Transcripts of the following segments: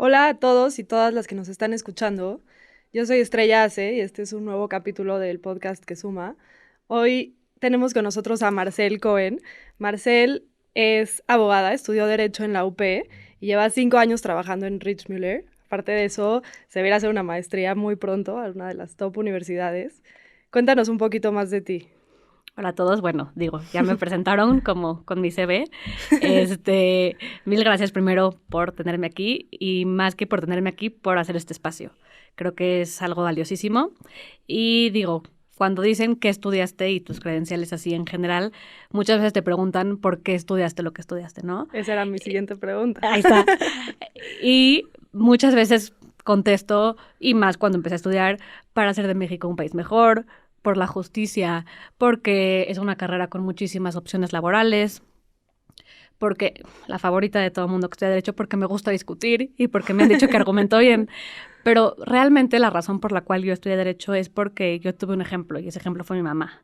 Hola a todos y todas las que nos están escuchando. Yo soy Estrella Ace y este es un nuevo capítulo del podcast que suma. Hoy tenemos con nosotros a Marcel Cohen. Marcel es abogada, estudió Derecho en la UP y lleva 5 años trabajando en Richmüller. Aparte de eso, se va a ir a hacer una maestría muy pronto a una de las top universidades. Cuéntanos un poquito más de ti. Hola a todos, bueno, ya me presentaron como con mi CV. Mil gracias primero por tenerme aquí y más que por tenerme aquí, por hacer este espacio. Creo que es algo valiosísimo. Y cuando dicen qué estudiaste y tus credenciales así en general, muchas veces te preguntan por qué estudiaste lo que estudiaste, ¿no? Esa era mi siguiente pregunta. Ahí está. Y muchas veces contesto, y más cuando empecé a estudiar, para hacer de México un país mejor, por la justicia, porque es una carrera con muchísimas opciones laborales, porque la favorita de todo el mundo que estudia Derecho, porque me gusta discutir y porque me han dicho que argumento bien. Pero realmente la razón por la cual yo estudié Derecho es porque yo tuve un ejemplo, y ese ejemplo fue mi mamá.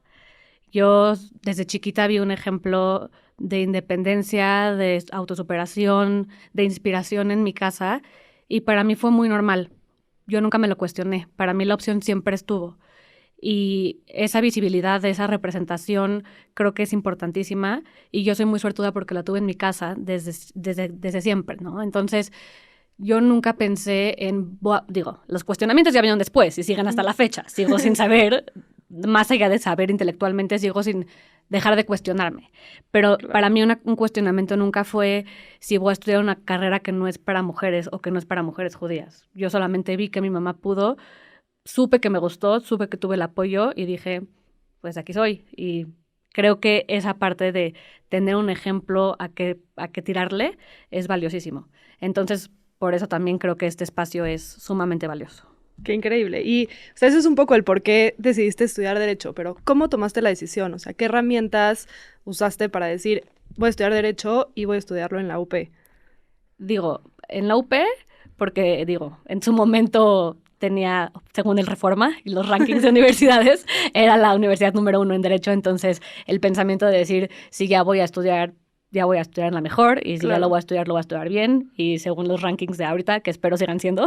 Yo desde chiquita vi un ejemplo de independencia, de autosuperación, de inspiración en mi casa, y para mí fue muy normal. Yo nunca me lo cuestioné. Para mí la opción siempre estuvo. Y esa visibilidad, esa representación, creo que es importantísima. Y yo soy muy suertuda porque la tuve en mi casa desde siempre, ¿no? Entonces, yo nunca pensé en, los cuestionamientos ya vinieron después y siguen hasta la fecha. Sigo sin saber, más allá de saber intelectualmente, sigo sin dejar de cuestionarme. Pero Claro. para mí un cuestionamiento nunca fue si voy a estudiar una carrera que no es para mujeres o que no es para mujeres judías. Yo solamente vi que mi mamá pudo, supe que me gustó, supe que tuve el apoyo y dije, pues aquí soy. Y creo que esa parte de tener un ejemplo a que tirarle es valiosísimo. Entonces, por eso también creo que este espacio es sumamente valioso. Qué increíble. Y, o sea, eso es un poco el por qué decidiste estudiar Derecho, pero ¿cómo tomaste la decisión? O sea, ¿qué herramientas usaste para decir, voy a estudiar Derecho y voy a estudiarlo en la UP? En la UP, porque en su momento tenía, según el Reforma y los rankings de universidades, era la universidad número 1 en Derecho, entonces el pensamiento de decir, si ya voy a estudiar en la mejor, y si ya Claro. lo voy a estudiar bien, y según los rankings de ahorita, que espero sigan siendo,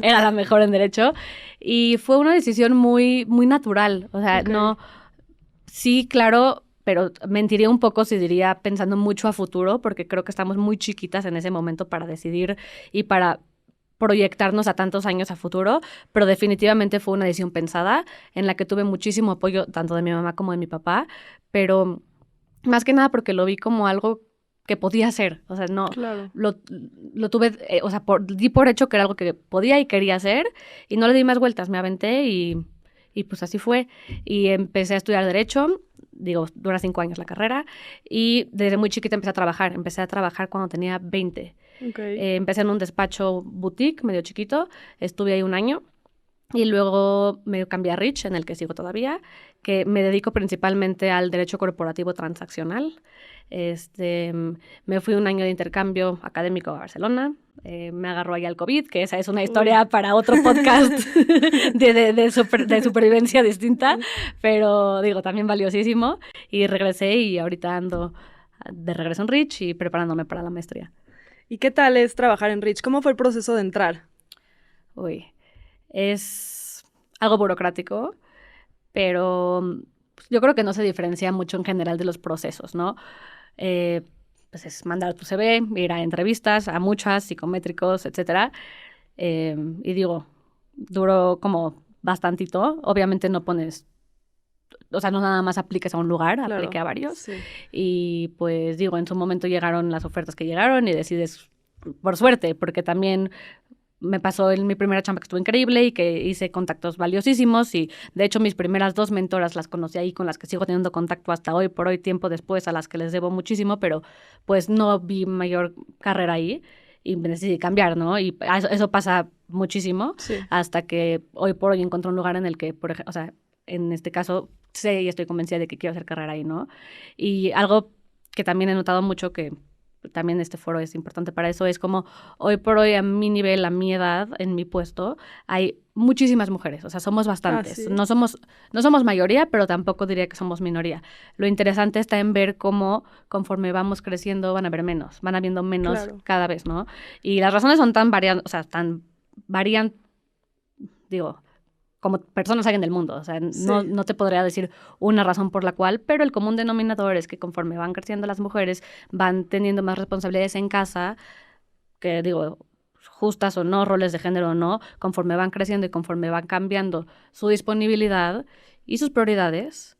era la mejor en Derecho, y fue una decisión muy, muy natural, o sea, Ok. no, sí, claro, pero mentiría un poco si diría pensando mucho a futuro, porque creo que estamos muy chiquitas en ese momento para decidir y para proyectarnos a tantos años a futuro, pero definitivamente fue una decisión pensada en la que tuve muchísimo apoyo tanto de mi mamá como de mi papá, pero más que nada porque lo vi como algo que podía hacer, o sea, no, Claro. lo tuve, o sea, di por hecho que era algo que podía y quería hacer y no le di más vueltas, me aventé y pues así fue. Y empecé a estudiar Derecho, dura 5 años la carrera, y desde muy chiquita empecé a trabajar cuando tenía 20. Ok. Empecé en un despacho boutique, medio chiquito, estuve ahí un año, y luego me cambié a Rich, en el que sigo todavía, que me dedico principalmente al derecho corporativo transaccional. Este, me fui un año de intercambio académico a Barcelona, me agarró ahí al COVID, que esa es una Uy. historia para otro podcast de supervivencia distinta, pero también valiosísimo. Y regresé y ahorita ando de regreso en Rich y preparándome para la maestría. ¿Y qué tal es trabajar en Rich? ¿Cómo fue el proceso de entrar? Uy, es algo burocrático, pero yo creo que no se diferencia mucho en general de los procesos, ¿no? Eh, pues es mandar tu CV, ir a entrevistas, a muchas, psicométricos, etcétera. Y duró como bastantito. Obviamente no pones, o sea, no nada más apliques a un lugar, apliqué Claro. a varios. Sí. Y pues en su momento llegaron las ofertas que llegaron y decides por suerte, porque también me pasó en mi primera chamba que estuvo increíble y que hice contactos valiosísimos y de hecho mis primeras 2 mentoras las conocí ahí, con las que sigo teniendo contacto hasta hoy por hoy, tiempo después, a las que les debo muchísimo, pero pues no vi mayor carrera ahí y me decidí cambiar, ¿no? Y eso pasa muchísimo Sí. hasta que hoy por hoy encontré un lugar en el que, por ejemplo, o sea, en este caso sé y estoy convencida de que quiero hacer carrera ahí, ¿no? Y algo que también he notado mucho, que también este foro es importante para eso, es como hoy por hoy a mi nivel, a mi edad, en mi puesto, hay muchísimas mujeres, o sea, somos bastantes. ¿Sí? No somos mayoría, pero tampoco diría que somos minoría. Lo interesante está en ver cómo conforme vamos creciendo van a haber menos, van habiendo menos cada vez, ¿no? Y las razones son tan variantes, o sea, varían, digo, como personas hay en el mundo, o sea, no te podría decir una razón por la cual, pero el común denominador es que conforme van creciendo las mujeres, van teniendo más responsabilidades en casa, que digo, justas o no, roles de género o no, conforme van creciendo y conforme van cambiando su disponibilidad y sus prioridades,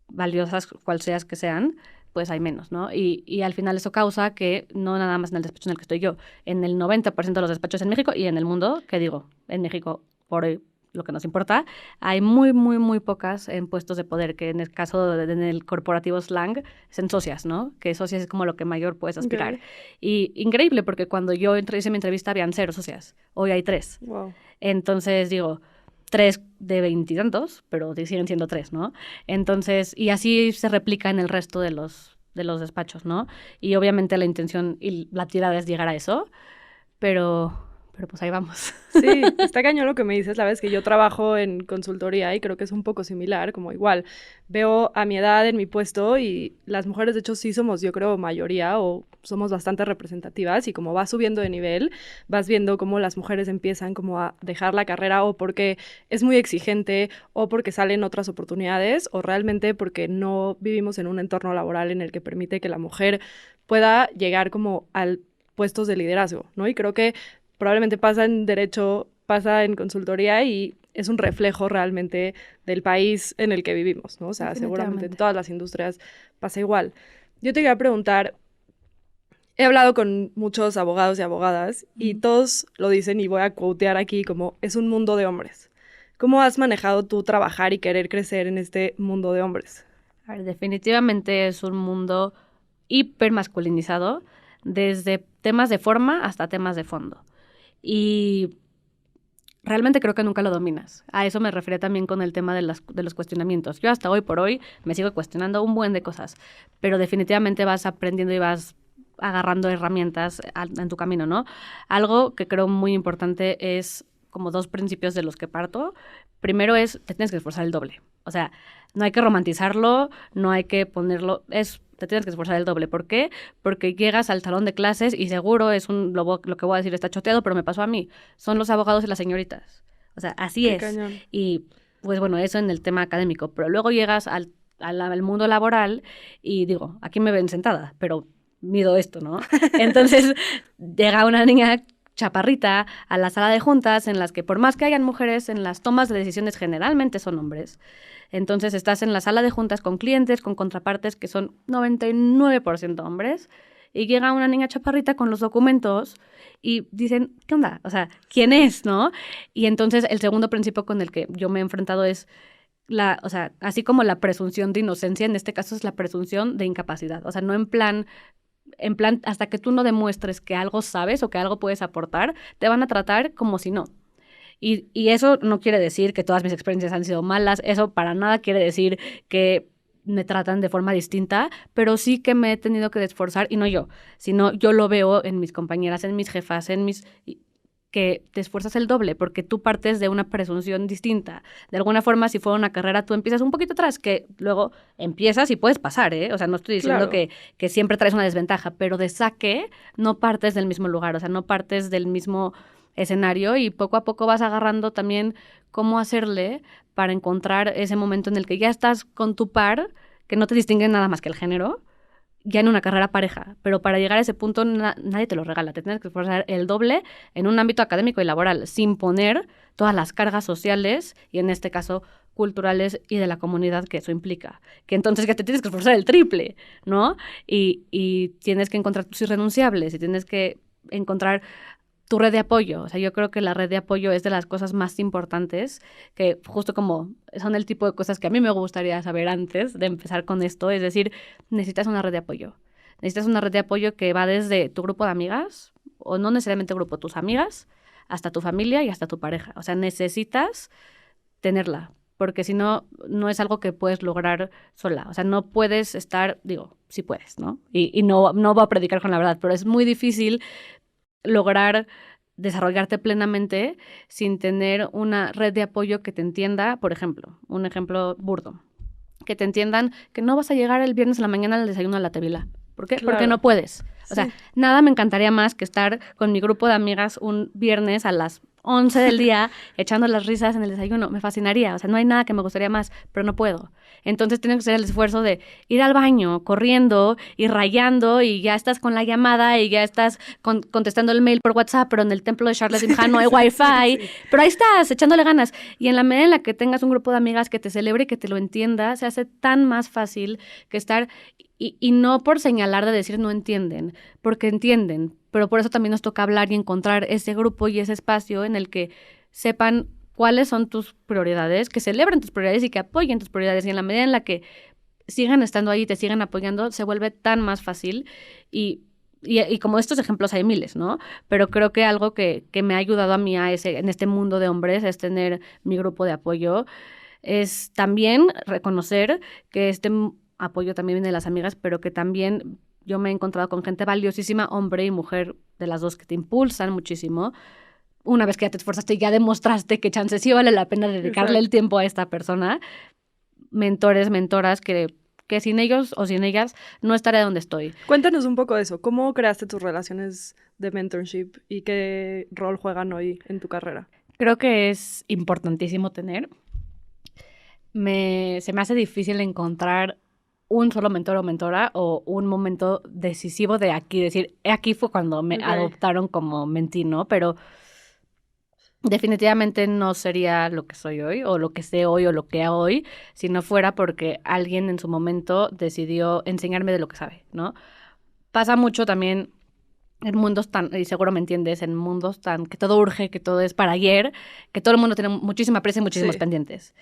valiosas cual seas que sean, pues hay menos, ¿no? Y al final eso causa que no nada más en el despacho en el que estoy yo, en el 90% de los despachos en México y en el mundo, que digo, en México por hoy lo que nos importa, hay muy, muy, muy pocas en puestos de poder, que en el caso en el corporativo slang son socias, ¿no? Que socias es como lo que mayor puedes aspirar. Okay. Y increíble, porque cuando yo hice mi entrevista habían 0 socias, hoy hay 3. Wow. Entonces, digo, 3 de 20 y tantos, pero siguen siendo 3, ¿no? Entonces, y así se replica en el resto de los despachos, ¿no? Y obviamente la intención y la tirada es llegar a eso, pero pues ahí vamos. Sí, está cañón lo que me dices. La verdad es que yo trabajo en consultoría y creo que es un poco similar, como igual. Veo a mi edad en mi puesto y las mujeres, de hecho, sí somos, yo creo, mayoría o somos bastante representativas y como vas subiendo de nivel, vas viendo cómo las mujeres empiezan como a dejar la carrera o porque es muy exigente o porque salen otras oportunidades o realmente porque no vivimos en un entorno laboral en el que permite que la mujer pueda llegar como a puestos de liderazgo, ¿no? Y creo que probablemente pasa en derecho, pasa en consultoría y es un reflejo realmente del país en el que vivimos, ¿no? O sea, seguramente en todas las industrias pasa igual. Yo te quería preguntar, he hablado con muchos abogados y abogadas y todos lo dicen y voy a quotear aquí como es un mundo de hombres. ¿Cómo has manejado tú trabajar y querer crecer en este mundo de hombres? A ver, definitivamente es un mundo hiper masculinizado, desde temas de forma hasta temas de fondo. Y realmente creo que nunca lo dominas. A eso me refería también con el tema de los cuestionamientos. Yo hasta hoy por hoy me sigo cuestionando un buen de cosas, pero definitivamente vas aprendiendo y vas agarrando herramientas en tu camino, ¿no? Algo que creo muy importante es como 2 principios de los que parto. Primero es, te tienes que esforzar el doble. O sea, no hay que romantizarlo, no hay que ponerlo, te tienes que esforzar el doble. ¿Por qué? Porque llegas al salón de clases y seguro lo que voy a decir está choteado, pero me pasó a mí. Son los abogados y las señoritas. O sea, así Qué es. cañón. Y pues bueno, eso en el tema académico. Pero luego llegas al mundo laboral y digo, aquí me ven sentada, pero mido esto, ¿no? Entonces llega una niña chaparrita a la sala de juntas en las que por más que hayan mujeres en las tomas de decisiones generalmente son hombres. Entonces estás en la sala de juntas con clientes, con contrapartes que son 99% hombres y llega una niña chaparrita con los documentos y dicen, ¿qué onda? O sea, ¿quién es, no? Y entonces el segundo principio con el que yo me he enfrentado es o sea, así como la presunción de inocencia, en este caso es la presunción de incapacidad. O sea, no en plan, hasta que tú no demuestres que algo sabes o que algo puedes aportar, te van a tratar como si no. Y eso no quiere decir que todas mis experiencias han sido malas, eso para nada quiere decir que me tratan de forma distinta, pero sí que me he tenido que esforzar, y no yo, sino yo lo veo en mis compañeras, en mis jefas, que te esfuerzas el doble, porque tú partes de una presunción distinta. De alguna forma, si fuera una carrera, tú empiezas un poquito atrás, que luego empiezas y puedes pasar, ¿eh? O sea, no estoy diciendo Claro. que siempre traes una desventaja, pero de saque no partes del mismo lugar, o sea, no partes del mismo escenario y poco a poco vas agarrando también cómo hacerle para encontrar ese momento en el que ya estás con tu par, que no te distingue nada más que el género, ya en una carrera pareja, pero para llegar a ese punto nadie te lo regala, te tienes que esforzar el doble en un ámbito académico y laboral, sin poner todas las cargas sociales y en este caso culturales y de la comunidad que eso implica, que entonces ya te tienes que esforzar el triple, ¿no? Y tienes que encontrar tus irrenunciables y tienes que encontrar tu red de apoyo. O sea, yo creo que la red de apoyo es de las cosas más importantes, que justo como son el tipo de cosas que a mí me gustaría saber antes de empezar con esto, es decir, necesitas una red de apoyo. Necesitas una red de apoyo que va desde tu grupo de amigas, o no necesariamente grupo, tus amigas, hasta tu familia y hasta tu pareja. O sea, necesitas tenerla, porque si no, no es algo que puedes lograr sola. O sea, no puedes estar, digo, sí puedes, ¿no? Y no voy a predicar con la verdad, pero es muy difícil lograr desarrollarte plenamente sin tener una red de apoyo que te entienda, por ejemplo, un ejemplo burdo, que te entiendan que no vas a llegar el viernes en la mañana al desayuno a la Tevila. ¿Por qué? Porque no puedes. O sea, nada me encantaría más que estar con mi grupo de amigas un viernes a las 11 del día echando las risas en el desayuno. Me fascinaría. O sea, no hay nada que me gustaría más, pero no puedo. Entonces tienes que hacer el esfuerzo de ir al baño, corriendo y rayando, y ya estás con la llamada y ya estás contestando el mail por WhatsApp, pero en el templo de Charles Simha no hay wifi. Pero ahí estás, echándole ganas. Y en la medida en la que tengas un grupo de amigas que te celebre y que te lo entienda, se hace tan más fácil que estar... Y no por señalar de decir no entienden, porque entienden, pero por eso también nos toca hablar y encontrar ese grupo y ese espacio en el que sepan cuáles son tus prioridades, que celebren tus prioridades y que apoyen tus prioridades. Y en la medida en la que sigan estando ahí y te sigan apoyando, se vuelve tan más fácil. Y como estos ejemplos hay miles, ¿no? Pero creo que algo que me ha ayudado a mí en este mundo de hombres es tener mi grupo de apoyo, es también reconocer que este apoyo también viene de las amigas, pero que también yo me he encontrado con gente valiosísima, hombre y mujer, de las dos, que te impulsan muchísimo. Una vez que ya te esforzaste y ya demostraste que chance sí vale la pena dedicarle el tiempo a esta persona. Mentores, mentoras que sin ellos o sin ellas no estaré donde estoy. Cuéntanos un poco de eso. ¿Cómo creaste tus relaciones de mentorship y qué rol juegan hoy en tu carrera? Creo que es importantísimo tener. Se me hace difícil encontrar un solo mentor o mentora o un momento decisivo de aquí, decir, aquí fue cuando me adoptaron como mentí, ¿no? Pero definitivamente no sería lo que soy hoy o lo que sé hoy o lo que hago hoy si no fuera porque alguien en su momento decidió enseñarme de lo que sabe, ¿no? Pasa mucho también en mundos tan, y seguro me entiendes, en mundos tan que todo urge, que todo es para ayer, que todo el mundo tiene muchísima prisa y muchísimos pendientes.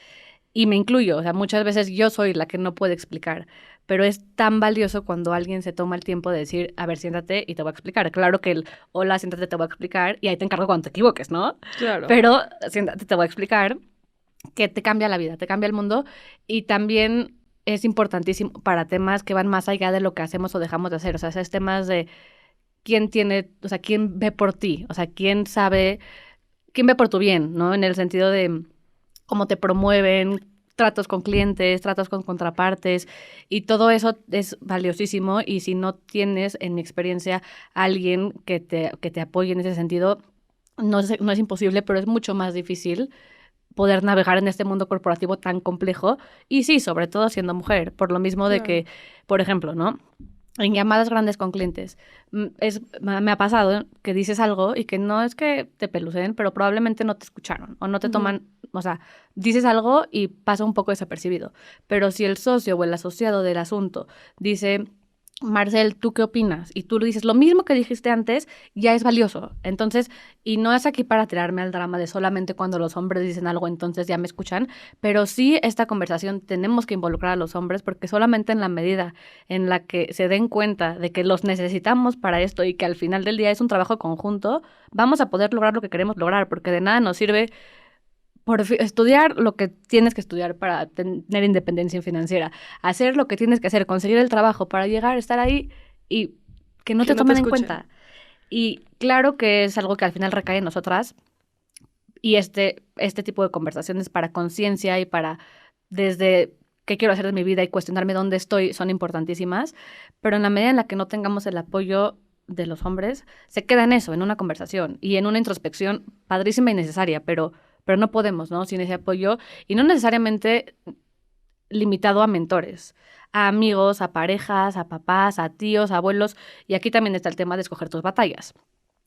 Y me incluyo, o sea, muchas veces yo soy la que no puede explicar, pero es tan valioso cuando alguien se toma el tiempo de decir, a ver, siéntate y te voy a explicar. Claro que hola, siéntate, te voy a explicar, y ahí te encargo cuando te equivoques, ¿no? Claro. Pero siéntate, te voy a explicar, que te cambia la vida, te cambia el mundo, y también es importantísimo para temas que van más allá de lo que hacemos o dejamos de hacer. O sea, esos temas de quién ve por ti, o sea, quién ve por tu bien, ¿no? En el sentido de cómo te promueven, tratos con clientes, tratos con contrapartes, y todo eso es valiosísimo. Y si no tienes, en mi experiencia, alguien que te apoye en ese sentido, no es imposible, pero es mucho más difícil poder navegar en este mundo corporativo tan complejo. Y sí, sobre todo siendo mujer, por lo mismo de que, por ejemplo, ¿no? En llamadas grandes con clientes, me ha pasado que dices algo y que no es que te pelucen, pero probablemente no te escucharon o no te toman, o sea, dices algo y pasa un poco desapercibido. Pero si el socio o el asociado del asunto dice, Marcel, ¿tú qué opinas? Y tú le dices lo mismo que dijiste antes, ya es valioso. Entonces, y no es aquí para tirarme al drama de solamente cuando los hombres dicen algo, entonces ya me escuchan, pero sí esta conversación tenemos que involucrar a los hombres, porque solamente en la medida en la que se den cuenta de que los necesitamos para esto y que al final del día es un trabajo conjunto, vamos a poder lograr lo que queremos lograr, porque de nada nos sirve por estudiar lo que tienes que estudiar para tener independencia financiera, hacer lo que tienes que hacer, conseguir el trabajo para llegar, estar ahí y que no te tomen en cuenta. Y claro que es algo que al final recae en nosotras, y este tipo de conversaciones para conciencia y para desde qué quiero hacer de mi vida y cuestionarme dónde estoy son importantísimas, pero en la medida en la que no tengamos el apoyo de los hombres, se queda en eso, en una conversación y en una introspección padrísima y necesaria, pero no podemos, ¿no? Sin ese apoyo, y no necesariamente limitado a mentores, a amigos, a parejas, a papás, a tíos, a abuelos, y aquí también está el tema de escoger tus batallas.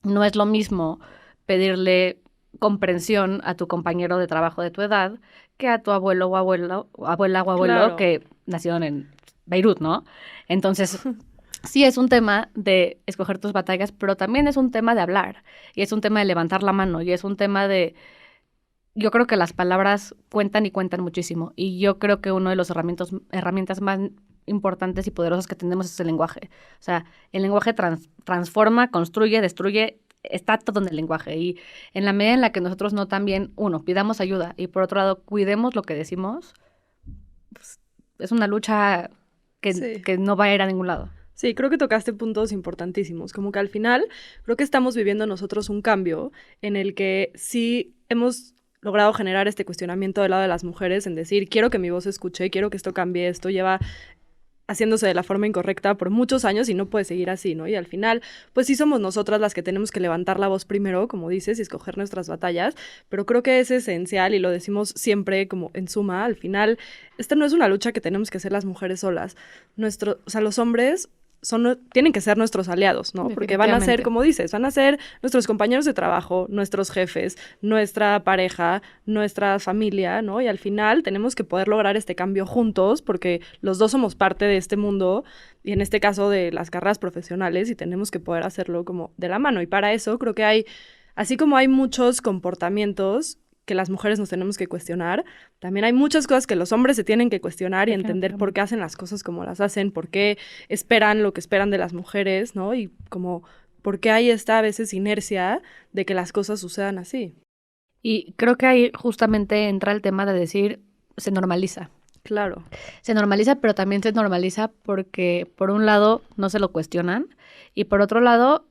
No es lo mismo pedirle comprensión a tu compañero de trabajo de tu edad que a tu abuelo o abuela o abuelo que nacieron en Beirut, ¿no? Entonces, sí es un tema de escoger tus batallas, pero también es un tema de hablar, y es un tema de levantar la mano, y es un tema de... Yo creo que las palabras cuentan y cuentan muchísimo, y yo creo que una de las herramientas más importantes y poderosas que tenemos es el lenguaje. O sea, el lenguaje transforma, construye, destruye, está todo en el lenguaje, y en la medida en la que nosotros no también, pidamos ayuda, y por otro lado, cuidemos lo que decimos, pues, es una lucha Sí. que no va a ir a ningún lado. Sí, creo que tocaste puntos importantísimos, como que al final creo que estamos viviendo nosotros un cambio en el que sí hemos logrado generar este cuestionamiento del lado de las mujeres en decir, quiero que mi voz se escuche, quiero que esto cambie, esto lleva haciéndose de la forma incorrecta por muchos años y no puede seguir así, ¿no? Y al final, pues sí somos nosotras las que tenemos que levantar la voz primero, como dices, y escoger nuestras batallas, pero creo que es esencial y lo decimos siempre como en suma, al final, esta no es una lucha que tenemos que hacer las mujeres solas. O sea, los hombres tienen que ser nuestros aliados, ¿no? Porque van a ser, como dices, van a ser nuestros compañeros de trabajo, nuestros jefes, nuestra pareja, nuestra familia, ¿no? Y al final tenemos que poder lograr este cambio juntos porque los dos somos parte de este mundo y en este caso de las carreras profesionales y tenemos que poder hacerlo como de la mano. Y para eso creo que así como hay muchos comportamientos que las mujeres nos tenemos que cuestionar, también hay muchas cosas que los hombres se tienen que cuestionar y entender por qué hacen las cosas como las hacen, por qué esperan lo que esperan de las mujeres, ¿no? Y como por qué hay esta a veces inercia de que las cosas sucedan así. Y creo que ahí justamente entra el tema de decir, se normaliza. Claro. Se normaliza, pero también se normaliza porque, por un lado, no se lo cuestionan y por otro lado,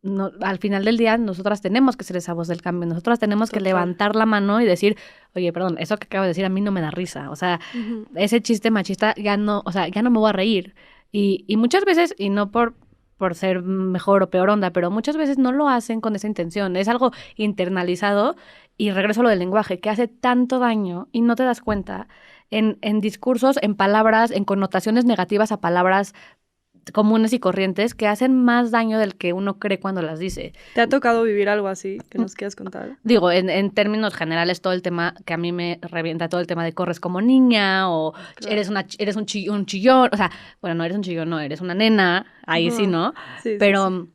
no, al final del día nosotras tenemos que ser esa voz del cambio, nosotras tenemos que levantar la mano y decir, oye, perdón, eso que acabo de decir a mí no me da risa, o sea, ese chiste machista ya no me voy a reír. Y muchas veces, y no por ser mejor o peor onda, pero muchas veces no lo hacen con esa intención, es algo internalizado y regreso a lo del lenguaje, que hace tanto daño y no te das cuenta en discursos, en palabras, en connotaciones negativas a palabras comunes y corrientes que hacen más daño del que uno cree cuando las dice. ¿Te ha tocado vivir algo así que nos quieras contar? Digo, en términos generales, todo el tema que a mí me revienta, todo el tema de corres como niña o claro. eres un chillón, o sea, bueno, no eres un chillón, no, eres una nena, ahí sí, ¿no? Sí, pero sí.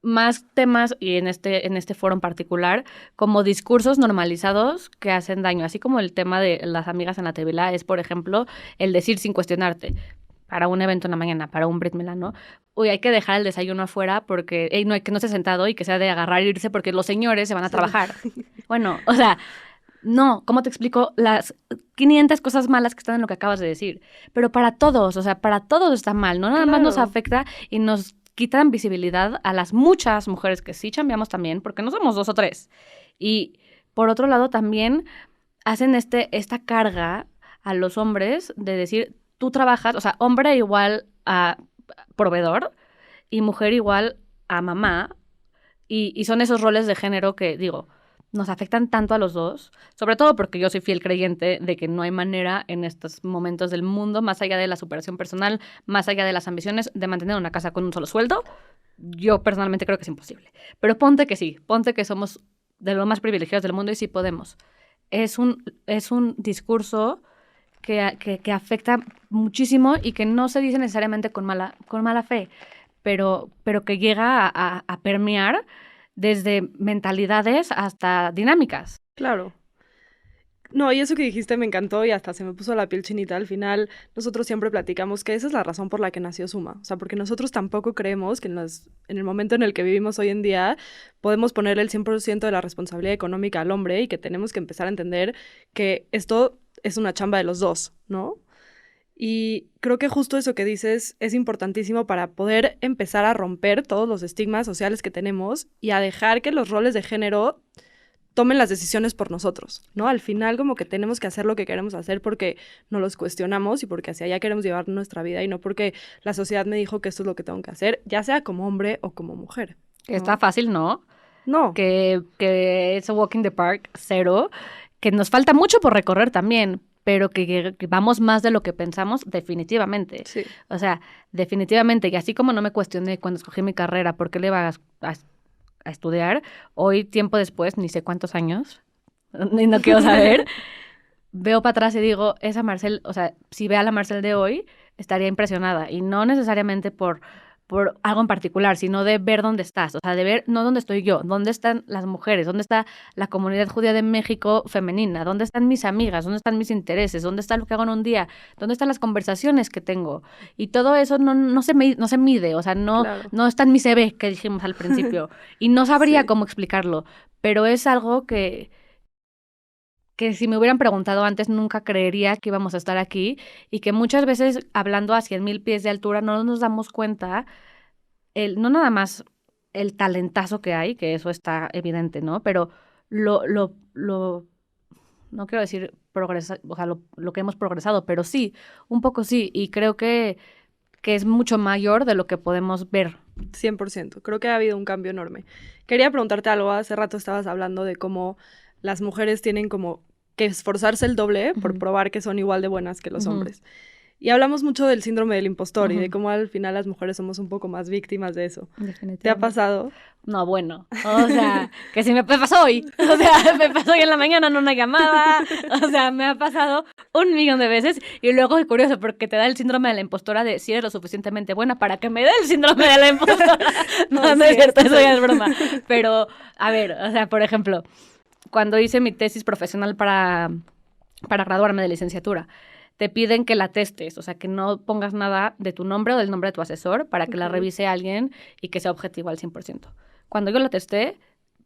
Más temas, y en este foro en particular, como discursos normalizados que hacen daño, así como el tema de las amigas en la tevila es, por ejemplo, el decir sin cuestionarte, para un evento en la mañana, para un Brit Milá, ¿no? Uy, hay que dejar el desayuno afuera porque no hay que no esté sentado y que sea de agarrar e irse porque los señores se van a trabajar. Bueno, o sea, no, ¿cómo te explico? Las 500 cosas malas que están en lo que acabas de decir. Pero para todos, o sea, para todos está mal, ¿no? Nada más nos afecta y nos quitan visibilidad a las muchas mujeres que sí chambeamos también, porque no somos 2 o 3. Y por otro lado también hacen esta carga a los hombres de decir, tú trabajas, o sea, hombre igual a proveedor y mujer igual a mamá, y son esos roles de género que, digo, nos afectan tanto a los dos, sobre todo porque yo soy fiel creyente de que no hay manera en estos momentos del mundo, más allá de la superación personal, más allá de las ambiciones, de mantener una casa con un solo sueldo. Yo personalmente creo que es imposible. Pero ponte que sí, ponte que somos de los más privilegiados del mundo y sí podemos. Es un discurso que afecta muchísimo y que no se dice necesariamente con mala fe, pero que llega a permear desde mentalidades hasta dinámicas. Claro. No, y eso que dijiste me encantó y hasta se me puso la piel chinita. Al final, nosotros siempre platicamos que esa es la razón por la que nació Suma. O sea, porque nosotros tampoco creemos que en el momento en el que vivimos hoy en día podemos ponerle el 100% de la responsabilidad económica al hombre y que tenemos que empezar a entender que esto es una chamba de los dos, ¿no? Y creo que justo eso que dices es importantísimo para poder empezar a romper todos los estigmas sociales que tenemos y a dejar que los roles de género tomen las decisiones por nosotros, ¿no? Al final como que tenemos que hacer lo que queremos hacer porque nos los cuestionamos y porque hacia allá queremos llevar nuestra vida y no porque la sociedad me dijo que esto es lo que tengo que hacer, ya sea como hombre o como mujer, ¿no? Está fácil, ¿no? No. Que es a walk in the park, cero, que nos falta mucho por recorrer también, pero que vamos más de lo que pensamos, definitivamente. Sí. O sea, definitivamente, y así como no me cuestioné cuando escogí mi carrera, por qué le iba a estudiar, hoy, tiempo después, ni sé cuántos años, ni no quiero saber, veo para atrás y digo, esa Marcel, o sea, si vea a la Marcel de hoy, estaría impresionada, y no necesariamente por algo en particular, sino de ver dónde estás, o sea, de ver no dónde estoy yo, dónde están las mujeres, dónde está la comunidad judía de México femenina, dónde están mis amigas, dónde están mis intereses, dónde está lo que hago en un día, dónde están las conversaciones que tengo. Y todo eso no se mide, o sea, no está en mi CV, que dijimos al principio, y no sabría cómo explicarlo, pero es algo que que si me hubieran preguntado antes nunca creería que íbamos a estar aquí y que muchas veces hablando a 100,000 pies de altura no nos damos cuenta, no nada más el talentazo que hay, que eso está evidente, ¿no? Pero no quiero decir o sea, lo que hemos progresado, pero sí, un poco sí, y creo que es mucho mayor de lo que podemos ver. 100%, creo que ha habido un cambio enorme. Quería preguntarte algo, hace rato estabas hablando de cómo las mujeres tienen como que esforzarse el doble por probar que son igual de buenas que los hombres. Y hablamos mucho del síndrome del impostor y de cómo al final las mujeres somos un poco más víctimas de eso. ¿Te ha pasado? No, bueno, o sea, que si me pasó hoy, o sea, me pasó hoy en la mañana en una llamada, o sea, me ha pasado 1,000,000 de veces y luego es curioso porque te da el síndrome de la impostora de si eres lo suficientemente buena para que me dé el síndrome de la impostora. No, no es cierto, eso ya es broma. Pero, a ver, o sea, por ejemplo, cuando hice mi tesis profesional para graduarme de licenciatura, te piden que la testes, o sea, que no pongas nada de tu nombre o del nombre de tu asesor para que la revise alguien y que sea objetivo al 100%. Cuando yo la testé,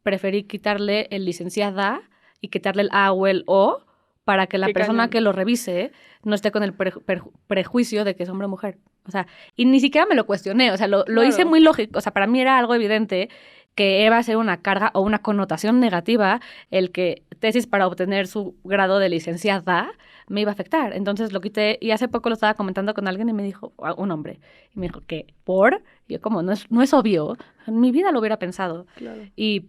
preferí quitarle el licenciada y quitarle el A o el O para que la persona que lo revise no esté con el prejuicio de que es hombre o mujer. O sea, y ni siquiera me lo cuestioné, o sea, lo hice muy lógico, o sea, para mí era algo evidente que iba a ser una carga o una connotación negativa el que tesis para obtener su grado de licenciada me iba a afectar. Entonces lo quité y hace poco lo estaba comentando con alguien y me dijo, un hombre, y me dijo, ¿qué? ¿Por? Y yo, ¿cómo? No es obvio. En mi vida lo hubiera pensado. Claro. Y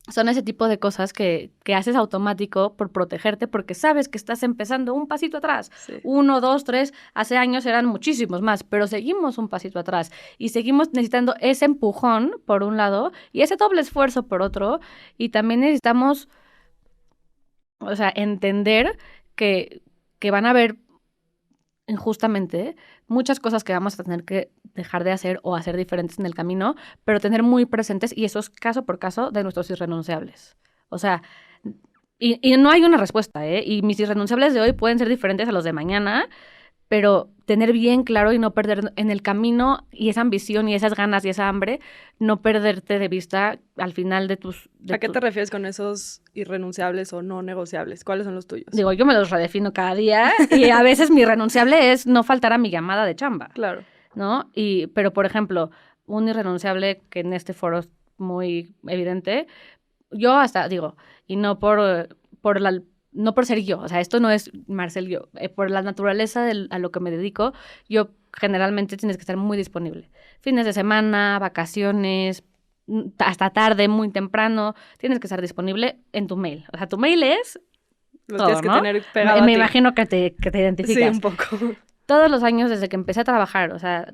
son ese tipo de cosas que haces automático por protegerte porque sabes que estás empezando un pasito atrás. Sí. 1, 2, 3, hace años eran muchísimos más, pero seguimos un pasito atrás y seguimos necesitando ese empujón por un lado y ese doble esfuerzo por otro y también necesitamos, o sea, entender que van a haber injustamente muchas cosas que vamos a tener que dejar de hacer o hacer diferentes en el camino, pero tener muy presentes, y eso es caso por caso, de nuestros irrenunciables. O sea, y no hay una respuesta, ¿eh? Y mis irrenunciables de hoy pueden ser diferentes a los de mañana, pero tener bien claro y no perder en el camino y esa ambición y esas ganas y esa hambre, no perderte de vista al final de tus... ¿A qué te refieres con esos irrenunciables o no negociables? ¿Cuáles son los tuyos? Digo, yo me los redefino cada día y a veces mi irrenunciable es no faltar a mi llamada de chamba. Claro. ¿No? Pero, por ejemplo, un irrenunciable que en este foro es muy evidente, yo hasta digo, y no no por ser yo, o sea, esto no es Marcel yo, por la naturaleza a lo que me dedico, yo generalmente tienes que estar muy disponible. Fines de semana, vacaciones, hasta tarde, muy temprano, tienes que estar disponible en tu mail. O sea, tu mail es Lo todo, tienes que ¿no? tener pegado Me imagino que te identificas. Sí, un poco. Todos los años desde que empecé a trabajar, o sea,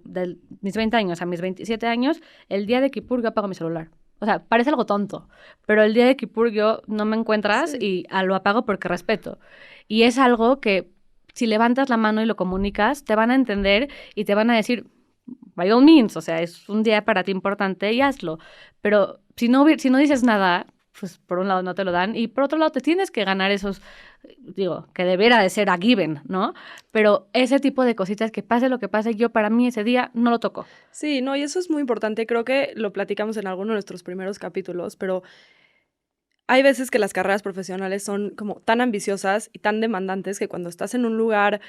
de mis 20 años a mis 27 años, el día de Kipur yo apago mi celular. O sea, parece algo tonto, pero el día de Kipur yo no me encuentras y lo apago porque respeto. Y es algo que si levantas la mano y lo comunicas, te van a entender y te van a decir, by all means, o sea, es un día para ti importante y hazlo. Pero si no dices nada, pues por un lado no te lo dan y por otro lado te tienes que ganar esos, digo, que debería de ser a given, ¿no? Pero ese tipo de cositas que pase lo que pase, yo para mí ese día no lo toco. Sí, no, y eso es muy importante, creo que lo platicamos en alguno de nuestros primeros capítulos, pero hay veces que las carreras profesionales son como tan ambiciosas y tan demandantes que cuando estás en un lugar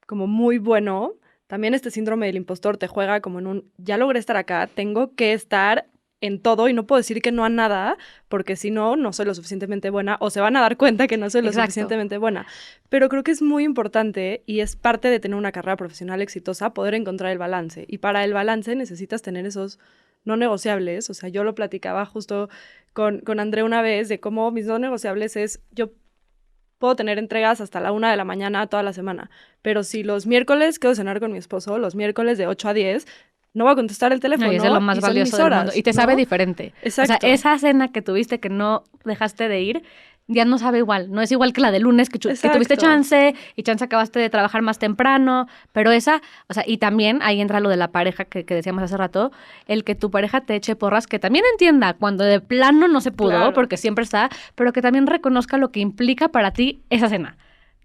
como muy bueno, también este síndrome del impostor te juega como ya logré estar acá, tengo que estar en todo y no puedo decir que no a nada, porque si no, no soy lo suficientemente buena o se van a dar cuenta que no soy lo suficientemente buena. Pero creo que es muy importante y es parte de tener una carrera profesional exitosa poder encontrar el balance. Y para el balance necesitas tener esos no negociables. O sea, yo lo platicaba justo con André una vez de cómo mis no negociables es, yo puedo tener entregas hasta la 1 de la mañana toda la semana, pero si los miércoles quedo a cenar con mi esposo, los miércoles de 8 a 10, no va a contestar el teléfono, no, y es de lo más valioso del mundo. Y te sabe diferente. Exacto. O sea, esa cena que tuviste que no dejaste de ir, ya no sabe igual. No es igual que la de lunes que tuviste chance y chance acabaste de trabajar más temprano. Pero esa, o sea, y también ahí entra lo de la pareja que decíamos hace rato, el que tu pareja te eche porras, que también entienda cuando de plano no se pudo, porque siempre está, pero que también reconozca lo que implica para ti esa cena.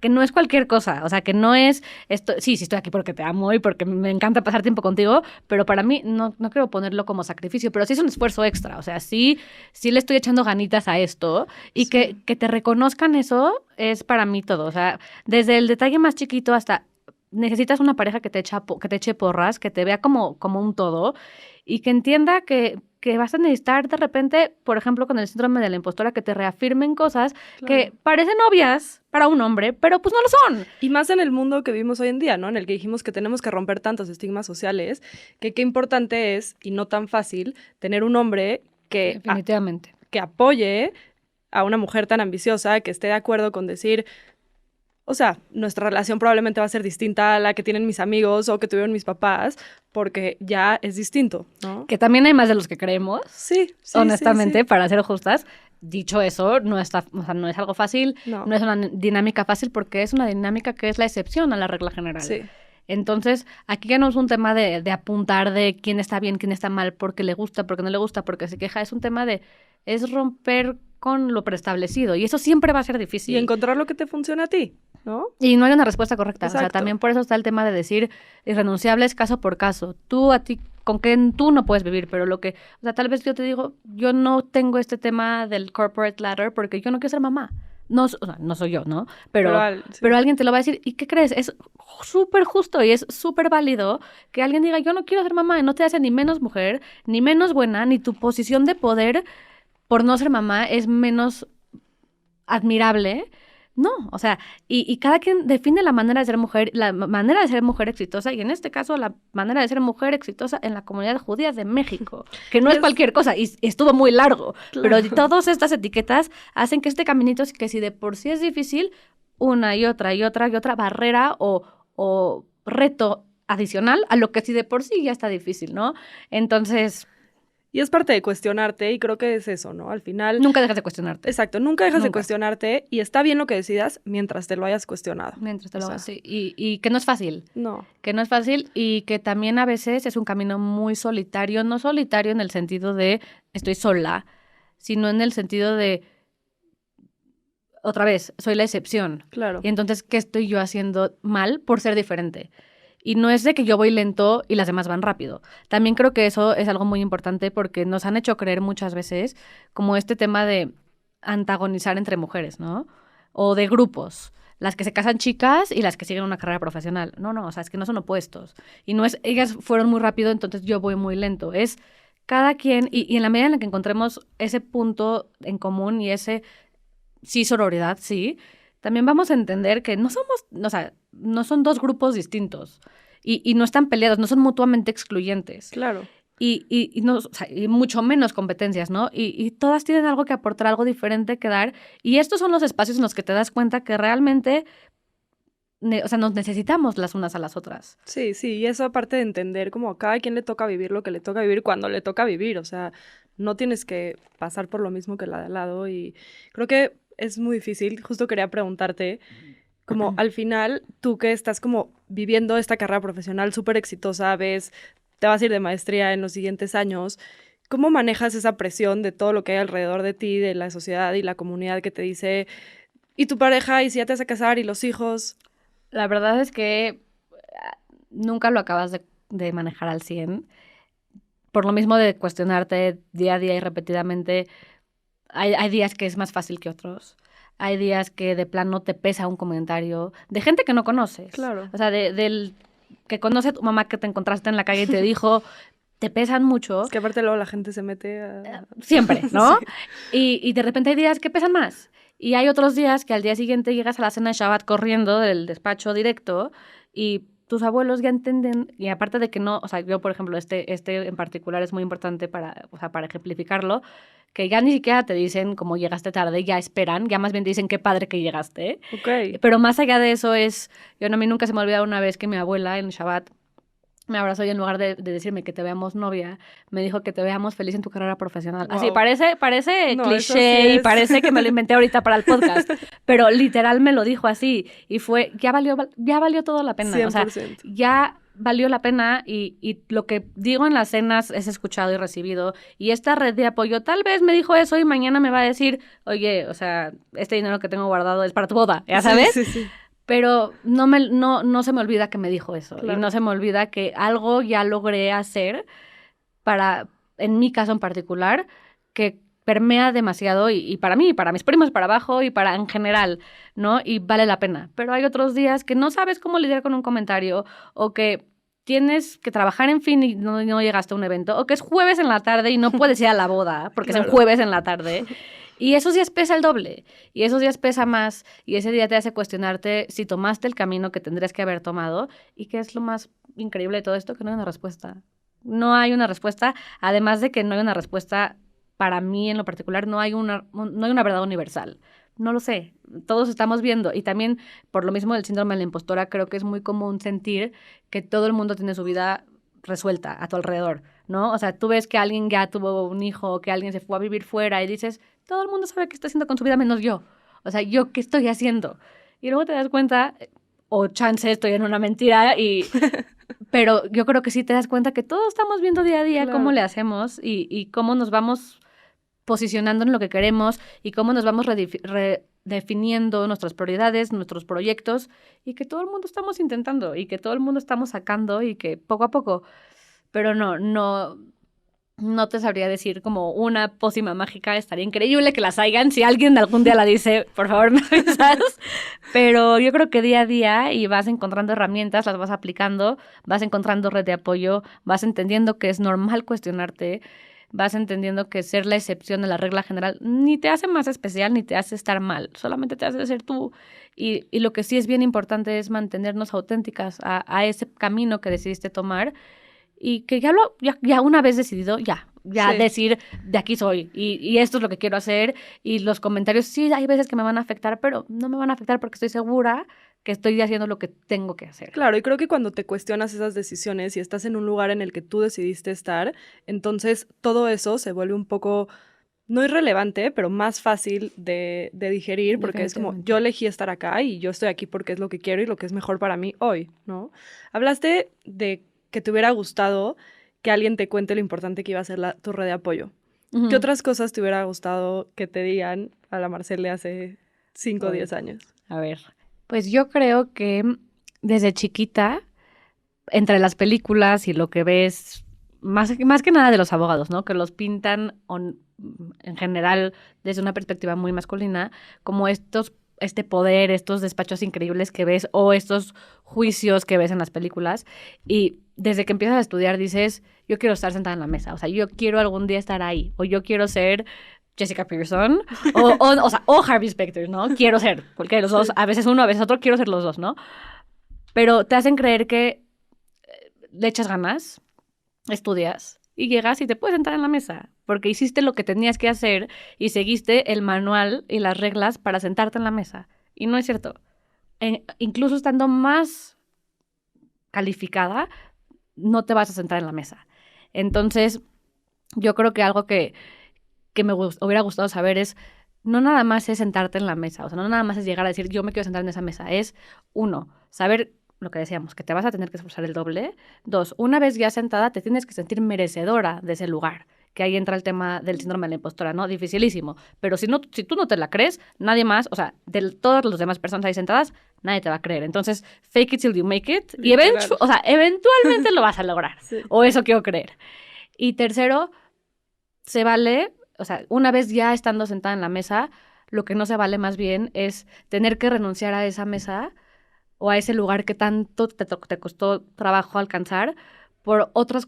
que no es cualquier cosa, o sea, que no es esto, sí estoy aquí porque te amo y porque me encanta pasar tiempo contigo, pero para mí no quiero ponerlo como sacrificio, pero sí es un esfuerzo extra, o sea, sí le estoy echando ganitas a esto y Sí. que te reconozcan eso es para mí todo, o sea, desde el detalle más chiquito hasta necesitas una pareja que te eche porras, que te vea como un todo y que entienda que vas a necesitar de repente, por ejemplo, con el síndrome de la impostora, que te reafirmen cosas que parecen obvias para un hombre, pero pues no lo son. Y más en el mundo que vivimos hoy en día, ¿no? En el que dijimos que tenemos que romper tantos estigmas sociales, que qué importante es, y no tan fácil, tener un hombre Definitivamente. Que apoye a una mujer tan ambiciosa, que esté de acuerdo con decir, o sea, nuestra relación probablemente va a ser distinta a la que tienen mis amigos o que tuvieron mis papás, porque ya es distinto, ¿no? Que también hay más de los que creemos. Sí. Honestamente, para ser justas. Dicho eso, no es algo fácil, no es una dinámica fácil porque es una dinámica que es la excepción a la regla general. Sí. Entonces, aquí ya no es un tema de apuntar de quién está bien, quién está mal, porque le gusta, porque no le gusta, porque se queja. Es un tema es romper con lo preestablecido y eso siempre va a ser difícil. Y encontrar lo que te funcione a ti, ¿no? Y no hay una respuesta correcta. Exacto. O sea, también por eso está el tema de decir irrenunciables caso por caso. Tú a ti, con que tú no puedes vivir, pero o sea, tal vez yo te digo, yo no tengo este tema del corporate ladder porque yo no quiero ser mamá. No, o sea, no soy yo, ¿no? Pero alguien te lo va a decir. ¿Y qué crees? Es súper justo y es súper válido que alguien diga, yo no quiero ser mamá. Y no te hace ni menos mujer, ni menos buena, ni tu posición de poder por no ser mamá es menos admirable. No, o sea, y cada quien define la manera de ser mujer exitosa, y en este caso la manera de ser mujer exitosa en la comunidad judía de México, que no es cualquier cosa, y estuvo muy largo, claro. Pero todas estas etiquetas hacen que este caminito, que si de por sí es difícil, una y otra barrera o reto adicional a lo que si de por sí ya está difícil, ¿no? Entonces... Y es parte de cuestionarte, y creo que es eso, ¿no? Al final... Nunca dejas de cuestionarte. Exacto, nunca dejas de cuestionarte, y está bien lo que decidas mientras te lo hayas cuestionado. Mientras te lo hagas, sí. Y que no es fácil. No. Que no es fácil y que también a veces es un camino muy solitario, no solitario en el sentido de estoy sola, sino en el sentido de, otra vez, soy la excepción. Claro. Y entonces, ¿qué estoy yo haciendo mal por ser diferente? Y no es de que yo voy lento y las demás van rápido. También creo que eso es algo muy importante porque nos han hecho creer muchas veces como este tema de antagonizar entre mujeres, ¿no? O de grupos. Las que se casan chicas y las que siguen una carrera profesional. No, o sea, es que no son opuestos. Y no es, ellas fueron muy rápido, entonces yo voy muy lento. Es cada quien, y en la medida en la que encontremos ese punto en común y ese, sí, sororidad, sí, también vamos a entender que no somos, o sea, no son dos grupos distintos y no están peleados, no son mutuamente excluyentes. Claro. Y no, o sea, y mucho menos competencias, ¿no? Y todas tienen algo que aportar, algo diferente que dar. Y estos son los espacios en los que te das cuenta que realmente, o sea, nos necesitamos las unas a las otras. Sí, y eso aparte de entender como a cada quien le toca vivir lo que le toca vivir cuando le toca vivir. O sea, no tienes que pasar por lo mismo que la de al lado. Y creo que es muy difícil. Justo quería preguntarte, como al final, tú que estás como viviendo esta carrera profesional súper exitosa, te vas a ir de maestría en los siguientes años, ¿cómo manejas esa presión de todo lo que hay alrededor de ti, de la sociedad y la comunidad que te dice, y tu pareja, y si ya te vas a casar, y los hijos? La verdad es que nunca lo acabas de manejar al 100. Por lo mismo de cuestionarte día a día y repetidamente, hay días que es más fácil que otros. Hay días que de plano te pesa un comentario de gente que no conoces. Claro. O sea, del que conoce a tu mamá que te encontraste en la calle y te dijo, te pesan mucho. Es que aparte luego la gente se mete a... Siempre, ¿no? Sí. Y de repente hay días que pesan más. Y hay otros días que al día siguiente llegas a la cena de Shabbat corriendo del despacho directo y tus abuelos ya entienden, y aparte de que no, o sea, yo, por ejemplo, este en particular es muy importante para ejemplificarlo, que ya ni siquiera te dicen como llegaste tarde, ya esperan, ya más bien te dicen qué padre que llegaste. Ok. Pero más allá de eso a mí nunca se me olvida una vez que mi abuela en Shabbat me abrazó y en lugar de decirme que te veamos novia, me dijo que te veamos feliz en tu carrera profesional. Wow. Así, parece cliché sí y parece que me lo inventé ahorita para el podcast, pero literal me lo dijo así y fue, ya valió toda la pena. 100%. O sea, ya valió la pena y lo que digo en las cenas es escuchado y recibido. Y esta red de apoyo tal vez me dijo eso y mañana me va a decir, oye, o sea, este dinero que tengo guardado es para tu boda, ¿ya sabes? Sí. Pero no se me olvida que me dijo eso. Claro. Y no se me olvida que algo ya logré hacer para, en mi caso en particular, que permea demasiado y para mí, para mis primos, para abajo y para en general, ¿no? Y vale la pena. Pero hay otros días que no sabes cómo lidiar con un comentario o que tienes que trabajar en fin y no llegaste a un evento, o que es jueves en la tarde y no puedes ir a la boda porque claro. Es el jueves en la tarde. Y esos días pesa el doble, y esos días pesa más, y ese día te hace cuestionarte si tomaste el camino que tendrías que haber tomado, y que es lo más increíble de todo esto, que no hay una respuesta. No hay una respuesta, además de que no hay una respuesta, para mí en lo particular, no hay una verdad universal. No lo sé, todos estamos viendo, y también por lo mismo del síndrome de la impostora, creo que es muy común sentir que todo el mundo tiene su vida resuelta a tu alrededor, ¿no? O sea, tú ves que alguien ya tuvo un hijo, que alguien se fue a vivir fuera y dices, todo el mundo sabe qué está haciendo con su vida menos yo. O sea, ¿yo qué estoy haciendo? Y luego te das cuenta, o chance estoy en una mentira, pero yo creo que sí te das cuenta que todos estamos viendo día a día claro. Cómo le hacemos y cómo nos vamos posicionando en lo que queremos y cómo nos vamos redefiniendo nuestras prioridades, nuestros proyectos, y que todo el mundo estamos intentando y que todo el mundo estamos sacando y que poco a poco, pero no te sabría decir como una pócima mágica. Estaría increíble que las hagan. Si alguien algún día la dice, por favor me avisas. Pero yo creo que día a día y vas encontrando herramientas, las vas aplicando, vas encontrando red de apoyo, vas entendiendo que es normal cuestionarte, vas entendiendo que ser la excepción de la regla general ni te hace más especial ni te hace estar mal, solamente te hace ser tú. Y lo que sí es bien importante es mantenernos auténticas a ese camino que decidiste tomar. Y que ya una vez decidido, ya sí. Decir, de aquí soy, y esto es lo que quiero hacer, y los comentarios, sí, hay veces que me van a afectar, pero no me van a afectar porque estoy segura que estoy haciendo lo que tengo que hacer. Claro, y creo que cuando te cuestionas esas decisiones y estás en un lugar en el que tú decidiste estar, entonces todo eso se vuelve un poco, no irrelevante, pero más fácil de digerir, porque es como, yo elegí estar acá y yo estoy aquí porque es lo que quiero y lo que es mejor para mí hoy, ¿no? Hablaste de que te hubiera gustado que alguien te cuente lo importante que iba a ser tu red de apoyo. Uh-huh. ¿Qué otras cosas te hubiera gustado que te digan a la Marcel de hace 5 o 10 años? A ver, pues yo creo que desde chiquita, entre las películas y lo que ves, más que nada de los abogados, ¿no? Que los pintan en general desde una perspectiva muy masculina, como este poder, estos despachos increíbles que ves o estos juicios que ves en las películas, y desde que empiezas a estudiar dices, yo quiero estar sentada en la mesa, o sea, yo quiero algún día estar ahí, o yo quiero ser Jessica Pearson, o Harvey Specter, ¿no? Quiero ser, porque los dos, a veces uno, a veces otro, quiero ser los dos, ¿no? Pero te hacen creer que le echas ganas, estudias, y llegas y te puedes sentar en la mesa, porque hiciste lo que tenías que hacer y seguiste el manual y las reglas para sentarte en la mesa. Y no es cierto. Incluso estando más calificada, no te vas a sentar en la mesa. Entonces, yo creo que algo que me hubiera gustado saber es, no nada más es sentarte en la mesa, o sea, no nada más es llegar a decir, yo me quiero sentar en esa mesa. Es, 1, saber lo que decíamos, que te vas a tener que esforzar el doble. 2, una vez ya sentada, te tienes que sentir merecedora de ese lugar. Que ahí entra el tema del síndrome de la impostora, ¿no? Dificilísimo. Pero si tú no te la crees, nadie más, o sea, de todas las demás personas ahí sentadas, nadie te va a creer. Entonces, fake it till you make it. Y eventualmente lo vas a lograr. Sí. O eso quiero creer. Y tercero, se vale, o sea, una vez ya estando sentada en la mesa, lo que no se vale más bien es tener que renunciar a esa mesa o a ese lugar que tanto te costó trabajo alcanzar por otros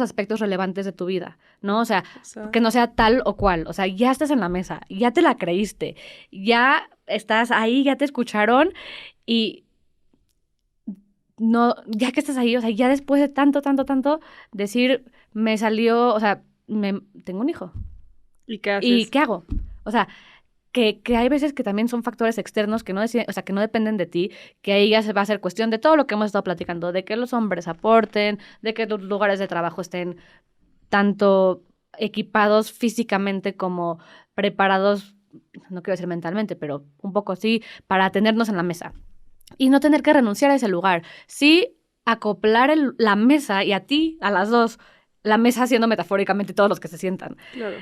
aspectos relevantes de tu vida, ¿no? O sea, que no sea tal o cual. O sea, ya estás en la mesa, ya te la creíste, ya estás ahí, ya te escucharon y no, ya que estás ahí, o sea, ya después de tanto, decir, me salió, o sea, tengo un hijo. ¿Y qué haces? ¿Y qué hago? O sea, que hay veces que también son factores externos que no dependen de ti, que ahí ya se va a hacer cuestión de todo lo que hemos estado platicando, de que los hombres aporten, de que los lugares de trabajo estén tanto equipados físicamente como preparados, no quiero decir mentalmente, pero un poco sí, para tenernos en la mesa. Y no tener que renunciar a ese lugar. Sí, acoplar la mesa y a ti, a las dos, la mesa siendo metafóricamente todos los que se sientan. Claro.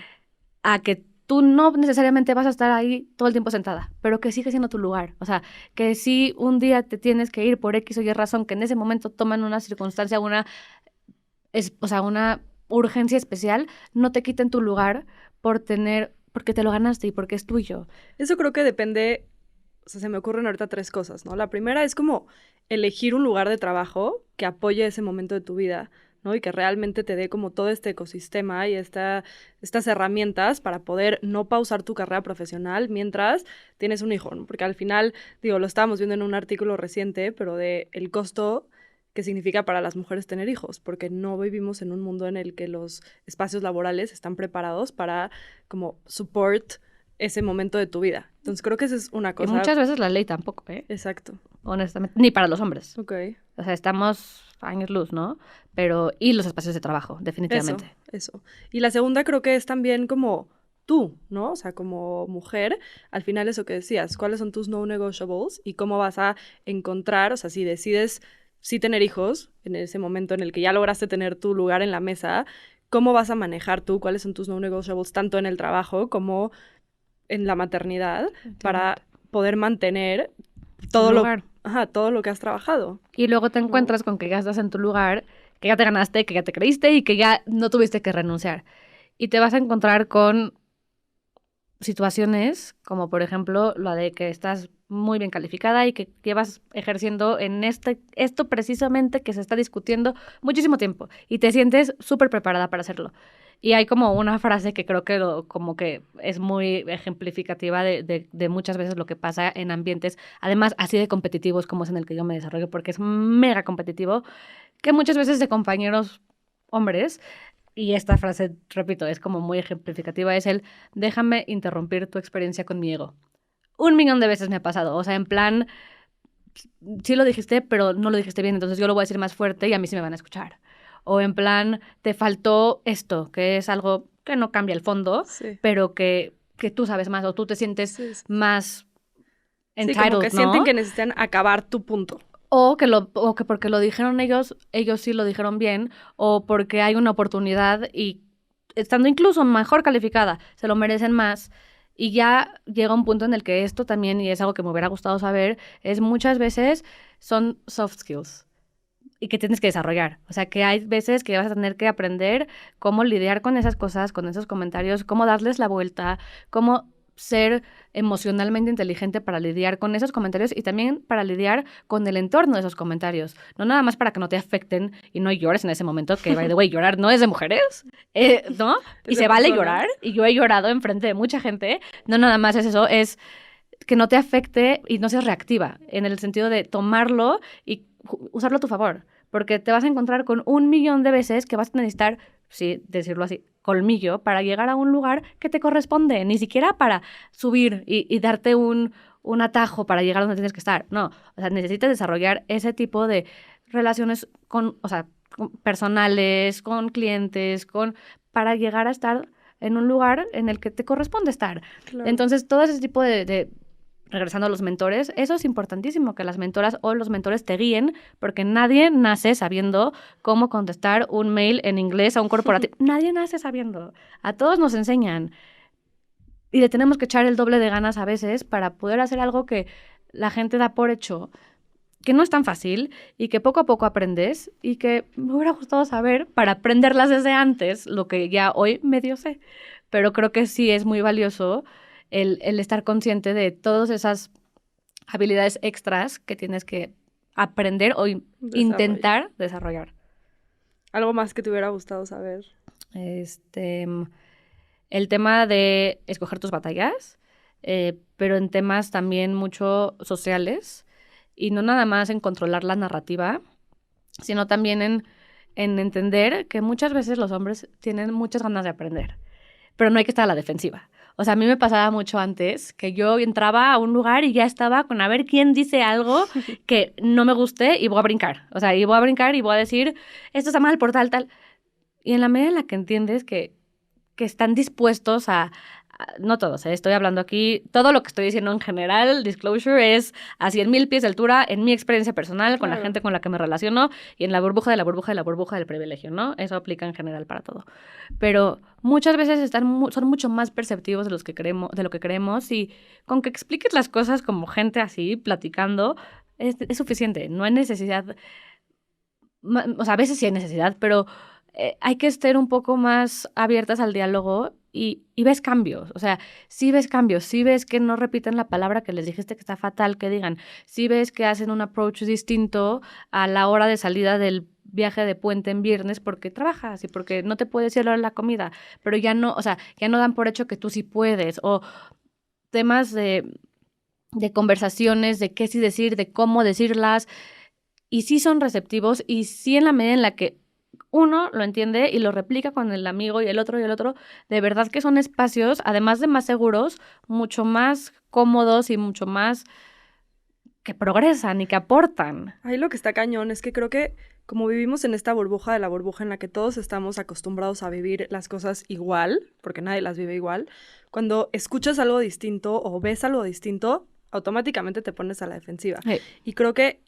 A que tú no necesariamente vas a estar ahí todo el tiempo sentada, pero que sigue siendo tu lugar. O sea, que si un día te tienes que ir por X o Y razón, que en ese momento toman una circunstancia, una urgencia especial, no te quiten tu lugar porque te lo ganaste y porque es tuyo. Eso creo que depende, o sea, se me ocurren ahorita 3 cosas, ¿no? La primera es como elegir un lugar de trabajo que apoye ese momento de tu vida, ¿no? Y que realmente te dé como todo este ecosistema y estas herramientas para poder no pausar tu carrera profesional mientras tienes un hijo, ¿no? Porque al final, digo, lo estábamos viendo en un artículo reciente, pero de el costo que significa para las mujeres tener hijos, porque no vivimos en un mundo en el que los espacios laborales están preparados para como support ese momento de tu vida. Entonces creo que esa es una cosa. Y muchas veces la ley tampoco, ¿eh? Exacto. Honestamente, ni para los hombres. Ok. O sea, estamos años luz, ¿no? Y los espacios de trabajo, definitivamente. Eso. Y la segunda creo que es también como tú, ¿no? O sea, como mujer, al final eso que decías, ¿cuáles son tus no negotiables? Y cómo vas a encontrar, o sea, si decides sí tener hijos, en ese momento en el que ya lograste tener tu lugar en la mesa, ¿cómo vas a manejar tú? ¿Cuáles son tus no negotiables tanto en el trabajo como en la maternidad para poder mantener todo lo que has trabajado? Y luego te encuentras con que ya estás en tu lugar, que ya te ganaste, que ya te creíste y que ya no tuviste que renunciar. Y te vas a encontrar con situaciones como, por ejemplo, la de que estás muy bien calificada y que llevas ejerciendo en esto precisamente que se está discutiendo muchísimo tiempo y te sientes súper preparada para hacerlo. Y hay como una frase que creo que como que es muy ejemplificativa de muchas veces lo que pasa en ambientes, además así de competitivos como es en el que yo me desarrollo, porque es mega competitivo, que muchas veces de compañeros hombres, y esta frase, repito, es como muy ejemplificativa, es el déjame interrumpir tu experiencia con mi ego. 1,000,000 de veces me ha pasado, o sea, en plan, sí lo dijiste, pero no lo dijiste bien, entonces yo lo voy a decir más fuerte y a mí sí me van a escuchar. O en plan, te faltó esto, que es algo que no cambia el fondo, pero que tú sabes más o tú te sientes más entitled, como que sienten que necesitan acabar tu punto. O que porque lo dijeron ellos sí lo dijeron bien, o porque hay una oportunidad y estando incluso mejor calificada, se lo merecen más. Y ya llega un punto en el que esto también, y es algo que me hubiera gustado saber, es muchas veces son soft skills y que tienes que desarrollar. O sea, que hay veces que vas a tener que aprender cómo lidiar con esas cosas, con esos comentarios, cómo darles la vuelta, cómo ser emocionalmente inteligente para lidiar con esos comentarios y también para lidiar con el entorno de esos comentarios. No nada más para que no te afecten y no llores en ese momento, que, by the way, llorar no es de mujeres, ¿no? Y se vale llorar, y yo he llorado enfrente de mucha gente. No nada más es eso, es que no te afecte y no seas reactiva, en el sentido de tomarlo y usarlo a tu favor, porque te vas a encontrar con 1,000,000 de veces que vas a necesitar, sí, decirlo así, colmillo para llegar a un lugar que te corresponde, ni siquiera para subir y darte un atajo para llegar a donde tienes que estar. No, o sea, necesitas desarrollar ese tipo de relaciones con personales, con clientes, para llegar a estar en un lugar en el que te corresponde estar. Claro. Entonces, todo ese tipo regresando a los mentores, eso es importantísimo, que las mentoras o los mentores te guíen, porque nadie nace sabiendo cómo contestar un mail en inglés a un corporativo. Nadie nace sabiendo. A todos nos enseñan. Y le tenemos que echar el doble de ganas a veces para poder hacer algo que la gente da por hecho, que no es tan fácil y que poco a poco aprendes y que me hubiera gustado saber para aprenderlas desde antes, lo que ya hoy medio sé. Pero creo que sí es muy valioso el estar consciente de todas esas habilidades extras que tienes que aprender o intentar desarrollar. ¿Algo más que te hubiera gustado saber? El tema de escoger tus batallas, pero en temas también mucho sociales, y no nada más en controlar la narrativa, sino también en entender que muchas veces los hombres tienen muchas ganas de aprender, pero no hay que estar a la defensiva. O sea, a mí me pasaba mucho antes que yo entraba a un lugar y ya estaba con a ver quién dice algo que no me guste y voy a brincar. O sea, y voy a brincar y voy a decir, esto está mal por tal. Y en la medida en la que entiendes que están dispuestos a no todos, estoy hablando aquí, todo lo que estoy diciendo en general, disclosure, es a 100,000 pies de altura en mi experiencia personal, con la gente con la que me relaciono y en la burbuja de la burbuja de la burbuja del privilegio, ¿no? Eso aplica en general para todo. Pero muchas veces son mucho más perceptivos de lo que creemos, y con que expliques las cosas como gente así, platicando, es suficiente. No hay necesidad, o sea, a veces sí hay necesidad, pero hay que estar un poco más abiertas al diálogo y ves cambios. O sea, sí ves cambios, sí ves que no repiten la palabra que les dijiste que está fatal que digan, sí ves que hacen un approach distinto a la hora de salida del viaje de puente en viernes porque trabajas y porque no te puedes ir a la hora de la comida, pero ya no, o sea, ya no dan por hecho que tú sí puedes, o temas de conversaciones, de qué sí decir, de cómo decirlas, y sí son receptivos, y sí en la medida en la que uno lo entiende y lo replica con el amigo y el otro, de verdad que son espacios, además de más seguros, mucho más cómodos y mucho más que progresan y que aportan. Ahí lo que está cañón es que creo que como vivimos en esta burbuja de la burbuja en la que todos estamos acostumbrados a vivir las cosas igual, porque nadie las vive igual, cuando escuchas algo distinto o ves algo distinto, automáticamente te pones a la defensiva. Sí. Y creo que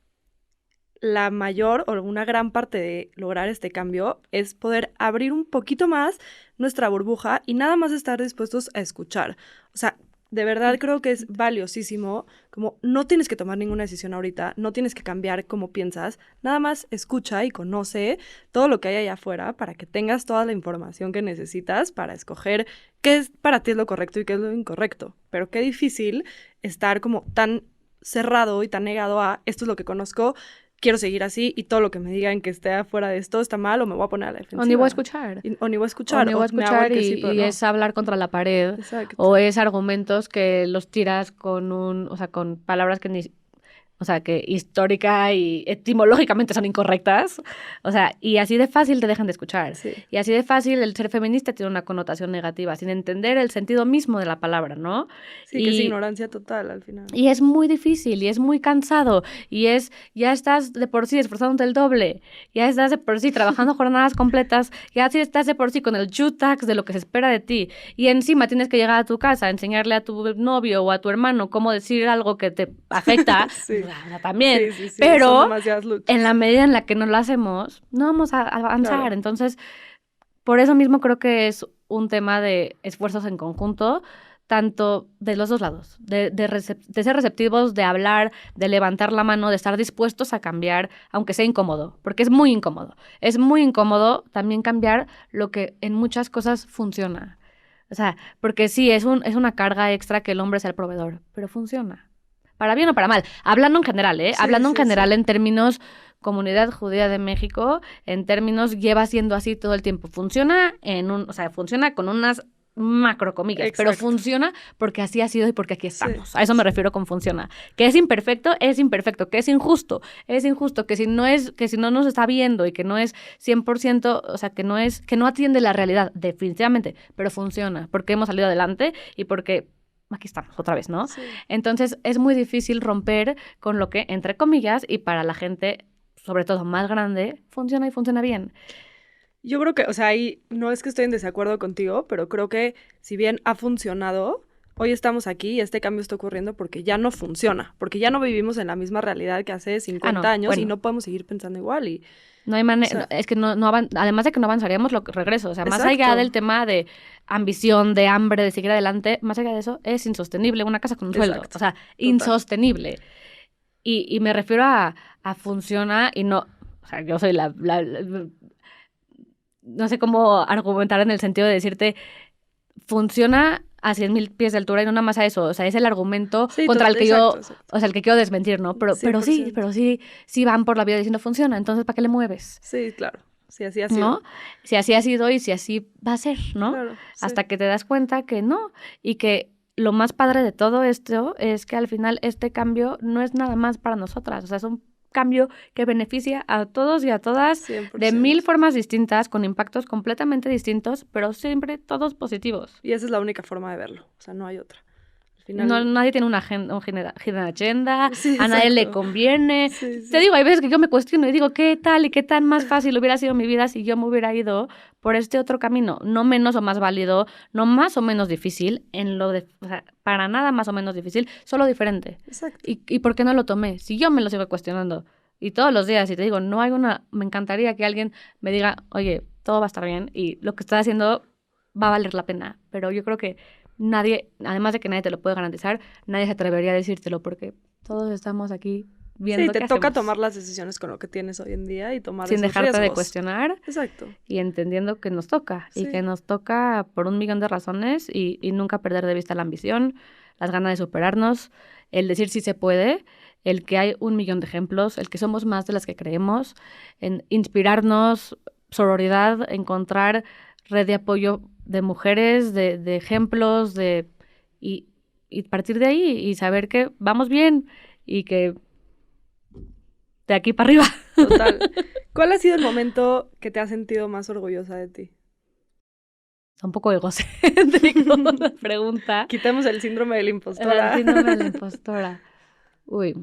la mayor o una gran parte de lograr este cambio es poder abrir un poquito más nuestra burbuja y nada más estar dispuestos a escuchar. O sea, de verdad creo que es valiosísimo, como no tienes que tomar ninguna decisión ahorita, no tienes que cambiar cómo piensas, nada más escucha y conoce todo lo que hay allá afuera para que tengas toda la información que necesitas para escoger qué es para ti es lo correcto y qué es lo incorrecto. Pero qué difícil estar como tan cerrado y tan negado a esto es lo que conozco, quiero seguir así y todo lo que me digan que esté afuera de esto está mal o me voy a poner a la defensiva. O ni voy a escuchar. O ni voy a escuchar. Y es hablar contra la pared. Exacto. O es argumentos que los tiras con con palabras que ni... O sea, que histórica y etimológicamente son incorrectas. O sea, y así de fácil te dejan de escuchar. Sí. Y así de fácil el ser feminista tiene una connotación negativa, sin entender el sentido mismo de la palabra, ¿no? Sí, que es ignorancia total al final. Y es muy difícil, y es muy cansado, y ya estás de por sí esforzándote el doble, ya estás de por sí trabajando jornadas completas, ya estás de por sí con el due tax de lo que se espera de ti, y encima tienes que llegar a tu casa a enseñarle a tu novio o a tu hermano cómo decir algo que te afecta, sí. O sea, también, sí, pero en la medida en la que no lo hacemos, no vamos a avanzar. Claro. Entonces, por eso mismo creo que es un tema de esfuerzos en conjunto, tanto de los dos lados, de ser receptivos, de hablar, de levantar la mano, de estar dispuestos a cambiar, aunque sea incómodo, porque es muy incómodo. Es muy incómodo también cambiar lo que en muchas cosas funciona. O sea, porque sí, es una carga extra que el hombre sea el proveedor, pero funciona. Para bien o para mal. Hablando en general, ¿eh? Sí, hablando en general en términos comunidad judía de México, en términos lleva siendo así todo el tiempo. Funciona funciona con unas macrocomillas, pero funciona porque así ha sido y porque aquí estamos. A eso me refiero con funciona. Que es imperfecto, que es injusto, que si no nos está viendo y que no es 100%, o sea, que no atiende la realidad, definitivamente, pero funciona, porque hemos salido adelante y porque aquí estamos otra vez, ¿no? Sí. Entonces es muy difícil romper con lo que, entre comillas, y para la gente, sobre todo más grande, funciona y funciona bien. Yo creo que, o sea, ahí no es que estoy en desacuerdo contigo, pero creo que si bien ha funcionado, hoy estamos aquí y este cambio está ocurriendo porque ya no funciona, porque ya no vivimos en la misma realidad que hace 50 años bueno. Y no podemos seguir pensando igual y... No hay manera, o sea, es que además de que no avanzaríamos, regreso, o sea, más allá del tema de ambición, de hambre, de seguir adelante, más allá de eso, es insostenible una casa con un sueldo, o sea, insostenible. Y me refiero a funciona y no, o sea, yo soy no sé cómo argumentar en el sentido de decirte, funciona a 100,000 pies de altura y no nada más a eso, o sea, es el argumento contra el que exacto. O sea, el que quiero desmentir, ¿no? Pero sí van por la vida diciendo funciona, entonces ¿para qué le mueves? Sí, claro, si así ha sido. ¿No? Si así ha sido y si así va a ser, ¿no? Claro, sí. Hasta que te das cuenta que no, y que lo más padre de todo esto es que al final este cambio no es nada más para nosotras, o sea, es un cambio que beneficia a todos y a todas 100%. De 1000 formas distintas, con impactos completamente distintos, pero siempre todos positivos. Y esa es la única forma de verlo, o sea, no hay otra. final... No, nadie tiene una hidden agenda, Sí, a nadie le exacto. conviene. Sí, sí. Te digo, hay veces que yo me cuestiono y digo, ¿qué tal y qué tan más fácil hubiera sido mi vida si yo me hubiera ido por este otro camino? No menos o más válido, no más o menos difícil, o sea, para nada más o menos difícil, solo diferente. Exacto. ¿Y por qué no lo tomé? Si yo me lo sigo cuestionando y todos los días, y te digo, me encantaría que alguien me diga, oye, todo va a estar bien y lo que estás haciendo va a valer la pena, pero yo creo que nadie, además de que nadie te lo puede garantizar, nadie se atrevería a decírtelo porque todos estamos aquí viendo Sí, te qué toca hacemos, tomar las decisiones con lo que tienes hoy en día y tomar sin esos dejarte de riesgos. cuestionar Exacto. y entendiendo que nos toca y Sí. que nos toca por 1,000,000 de razones y nunca perder de vista la ambición, las ganas de superarnos, el decir sí se puede, el que hay 1,000,000 de ejemplos, el que somos más de las que creemos, en inspirarnos, sororidad, encontrar red de apoyo de mujeres, de ejemplos, y partir de ahí y saber que vamos bien y que de aquí para arriba. Total. ¿Cuál ha sido el momento que te has sentido más orgullosa de ti? Un poco egocéntrico la pregunta. Quitemos el síndrome de la impostora. El síndrome de la impostora. Uy.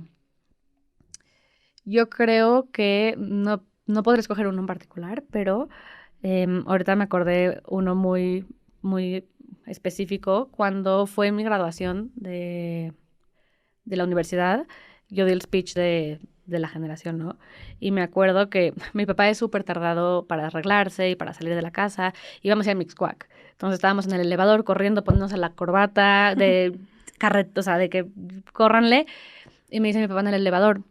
Yo creo que no podré escoger uno en particular, pero ahorita me acordé uno muy, muy específico. Cuando fue mi graduación de la universidad, yo di el speech de la generación, ¿no? Y me acuerdo que mi papá es súper tardado para arreglarse y para salir de la casa. Íbamos a ir a Mixcoac. Entonces estábamos en el elevador corriendo, poniéndose la corbata de carreta, o sea, de que córranle. Y me dice mi papá en el elevador,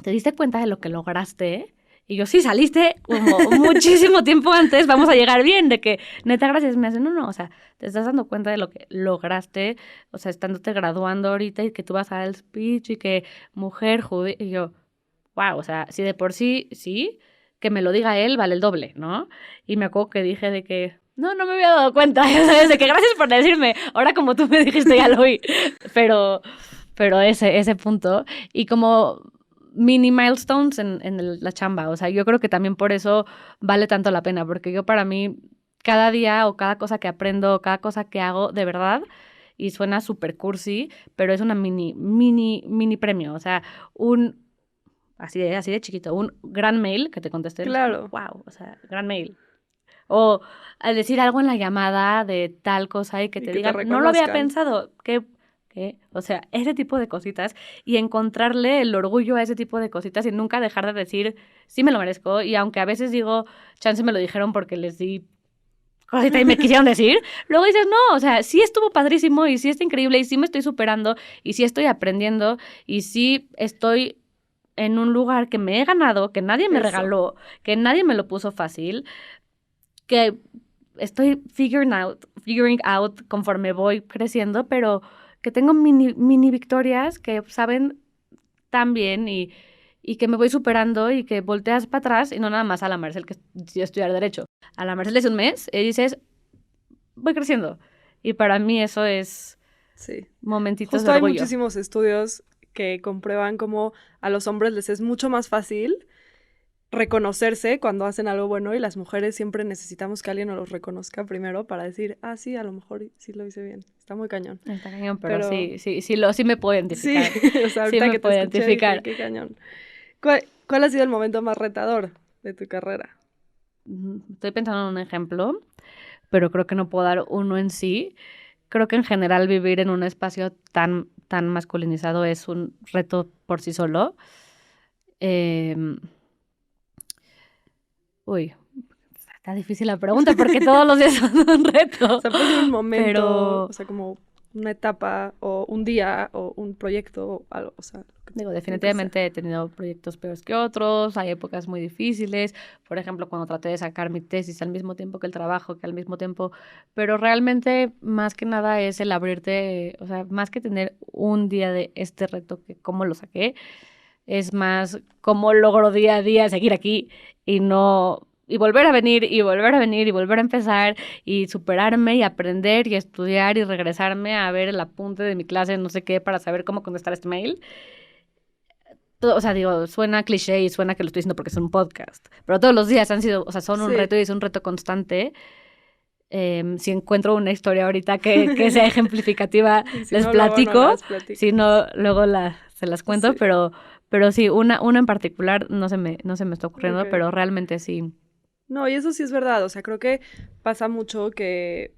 ¿te diste cuenta de lo que lograste? Y yo, sí, saliste como muchísimo tiempo antes, vamos a llegar bien, de que, neta, gracias. Me hace, no, o sea, te estás dando cuenta de lo que lograste, o sea, estándote graduando ahorita y que tú vas a dar el speech y que mujer judía, y yo, wow, o sea, si de por sí, que me lo diga él, vale el doble, ¿no? Y me acuerdo que dije de que, no me había dado cuenta, ¿sabes? De que gracias por decirme, ahora como tú me dijiste ya lo oí, pero ese punto, y como mini milestones en la chamba, o sea, yo creo que también por eso vale tanto la pena, porque yo para mí, cada día o cada cosa que aprendo, cada cosa que hago, de verdad, y suena súper cursi, pero es una mini premio, o sea, así de chiquito, un gran mail que te contesté. Claro. Wow, o sea, gran mail. O al decir algo en la llamada de tal cosa y que te digan, no lo había pensado, ¿qué? O sea, ese tipo de cositas y encontrarle el orgullo a ese tipo de cositas y nunca dejar de decir, sí me lo merezco y aunque a veces digo, chance me lo dijeron porque les di cosita y me quisieron decir, luego dices, no, o sea, sí estuvo padrísimo y sí está increíble y sí me estoy superando y sí estoy aprendiendo y sí estoy en un lugar que me he ganado, que nadie me regaló, que nadie me lo puso fácil, que estoy figuring out conforme voy creciendo, pero que tengo mini victorias que saben tan bien y que me voy superando y que volteas para atrás y no nada más a la Marcel que decidió estudiar Derecho. A la Marcel es un mes y dices, voy creciendo. Y para mí eso es momentitos de orgullo. Hay muchísimos estudios que comprueban cómo a los hombres les es mucho más fácil reconocerse cuando hacen algo bueno y las mujeres siempre necesitamos que alguien nos los reconozca primero para decir, sí, a lo mejor sí lo hice bien. Está muy cañón. Está cañón, pero sí me puedo identificar. Sí, o sea, ahorita sí me que puedo te escuché, identificar. Dije, qué cañón. ¿Cuál ha sido el momento más retador de tu carrera? Estoy pensando en un ejemplo, pero creo que no puedo dar uno en sí. Creo que en general vivir en un espacio tan masculinizado es un reto por sí solo. Está difícil la pregunta porque todos los días son un reto. O sea, puede ser un momento, o sea, como una etapa o un día o un proyecto o algo, o sea. Digo, definitivamente he tenido proyectos peores que otros, hay épocas muy difíciles, por ejemplo, cuando traté de sacar mi tesis al mismo tiempo que el trabajo, que al mismo tiempo, pero realmente más que nada es el abrirte, o sea, más que tener un día de este reto que cómo lo saqué, es más cómo logro día a día seguir aquí y volver a venir y volver a venir y volver a empezar y superarme y aprender y estudiar y regresarme a ver el apunte de mi clase, no sé qué, para saber cómo contestar este mail. O sea, digo, suena cliché y suena que lo estoy diciendo porque es un podcast, pero todos los días han sido, o sea, son un reto y es un reto constante Si encuentro una historia ahorita que sea ejemplificativa, Si les no, platico. luego no las platicas. Si no, luego se las cuento, Sí. pero sí, una en particular no se me está ocurriendo, Ok. pero realmente sí. No, y eso sí es verdad. O sea, creo que pasa mucho que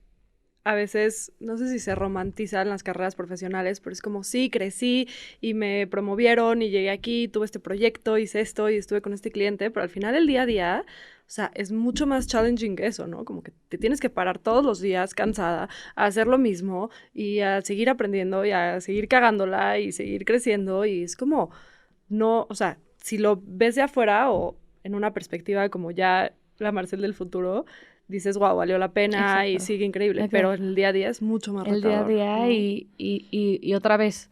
a veces, no sé si se romantizan las carreras profesionales, pero es como, sí, crecí y me promovieron y llegué aquí, tuve este proyecto, hice esto y estuve con este cliente, pero al final el día a día, o sea, es mucho más challenging que eso, ¿no? Como que te tienes que parar todos los días cansada a hacer lo mismo y a seguir aprendiendo y a seguir cagándola y seguir creciendo y es como, no, o sea, si lo ves de afuera o en una perspectiva como ya la Marcel del futuro, dices, wow, valió la pena y Exacto. sigue increíble, Exacto. pero en el día a día es mucho más El día a retador, día ¿no? y otra vez,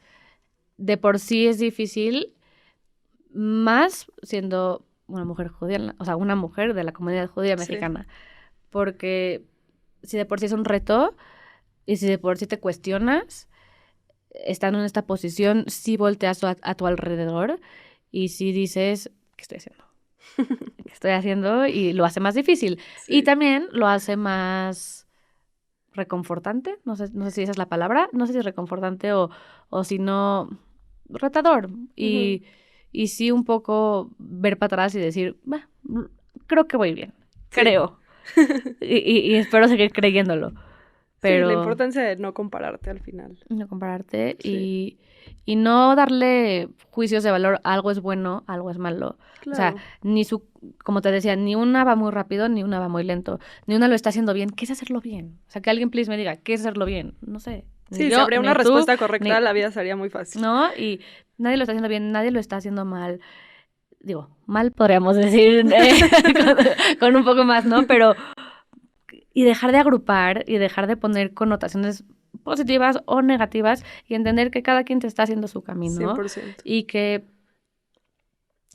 de por sí es difícil, más siendo una mujer judía, o sea, una mujer de la comunidad judía Sí. mexicana, porque si de por sí es un reto y si de por sí te cuestionas, estando en esta posición, sí volteas a tu alrededor y sí dices, ¿qué estoy haciendo? ¿Qué estoy haciendo? Y lo hace más difícil. Sí. Y también lo hace más reconfortante, no sé si esa es la palabra, no sé si es reconfortante o si no, retador. Y sí un poco ver para atrás y decir, "Bah, creo que voy bien, Sí. creo. Y espero seguir creyéndolo. Sí, la Pero importancia de no compararte al final. no compararte Sí. y no darle juicios de valor, algo es bueno, algo es malo. O sea, Claro. como te decía, ni una va muy rápido, ni una va muy lento. Ni una lo está haciendo bien. ¿Qué es hacerlo bien? O sea, que alguien please me diga, ¿qué es hacerlo bien? No sé. Ni Sí, si yo, habría una ni tú, respuesta correcta, ni... la vida sería muy fácil. ¿No? Y nadie lo está haciendo bien, nadie lo está haciendo mal. Digo, mal podríamos decir con un poco más, ¿no? Pero y dejar de agrupar y dejar de poner connotaciones positivas o negativas y entender que cada quien te está haciendo su camino 100%. y que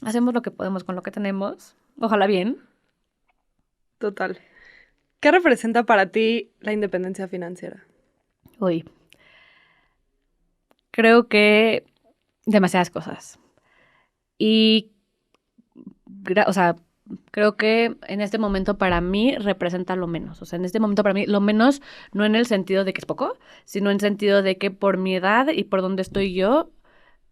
hacemos lo que podemos con lo que tenemos, ojalá bien. Total. ¿Qué representa para ti la independencia financiera? Uy, creo que demasiadas cosas. Y, o sea, creo que en este momento para mí representa lo menos. O sea, en este momento para mí lo menos no en el sentido de que es poco, sino en el sentido de que por mi edad y por donde estoy yo,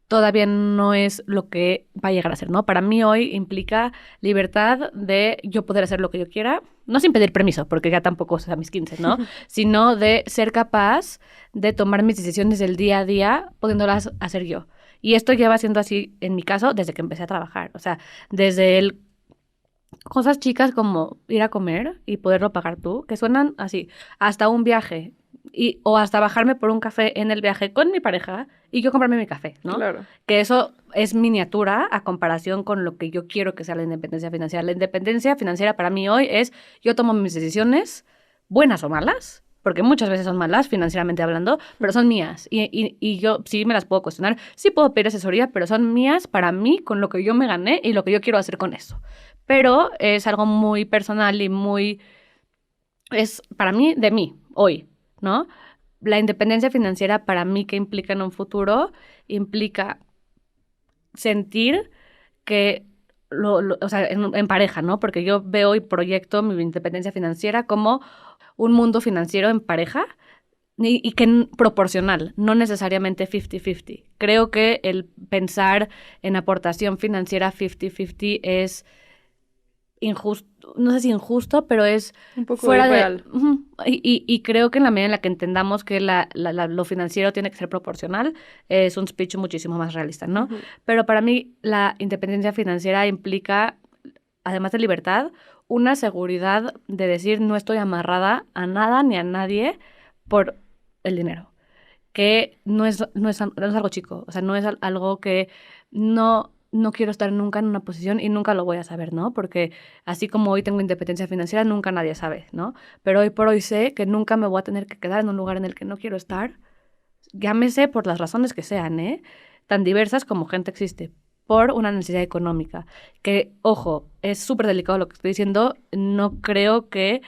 todavía no es lo que va a llegar a ser, ¿no? Para mí hoy implica libertad de yo poder hacer lo que yo quiera, no sin pedir permiso, porque ya tampoco es a mis 15, ¿no? Sino de ser capaz de tomar mis decisiones del día a día, pudiéndolas hacer yo. Y esto lleva siendo así, en mi caso, desde que empecé a trabajar. O sea, desde el cosas chicas como ir a comer y poderlo pagar tú, que suenan así, hasta un viaje o hasta bajarme por un café en el viaje con mi pareja y yo comprarme mi café, ¿no? Claro. Que eso es miniatura a comparación con lo que yo quiero que sea la independencia financiera. La independencia financiera para mí hoy es yo tomo mis decisiones, buenas o malas, porque muchas veces son malas financieramente hablando, pero son mías. Y yo sí me las puedo cuestionar, sí puedo pedir asesoría, pero son mías para mí con lo que yo me gané y lo que yo quiero hacer con eso. Pero es algo muy personal y es para mí, de mí, hoy, ¿no? La independencia financiera para mí, ¿qué implica en un futuro? Implica sentir que, o sea, en pareja, ¿no? Porque yo veo y proyecto mi independencia financiera como un mundo financiero en pareja y que proporcional, no necesariamente 50-50. Creo que el pensar en aportación financiera 50-50 es injusto, no sé si injusto, pero es Un poco fuera irreal. Y creo que en la medida en la que entendamos que lo financiero tiene que ser proporcional, es un speech muchísimo más realista, ¿no? Pero para mí la independencia financiera implica, además de libertad, una seguridad de decir no estoy amarrada a nada ni a nadie por el dinero. Que no es algo chico, o sea, no es algo que no quiero estar nunca en una posición y nunca lo voy a saber, ¿no? Porque así como hoy tengo independencia financiera, nunca nadie sabe, ¿no? Pero hoy por hoy sé que nunca me voy a tener que quedar en un lugar en el que no quiero estar, llámese por las razones que sean, ¿eh? Tan diversas como gente existe, por una necesidad económica. Que, ojo, es súper delicado lo que estoy diciendo, no creo que,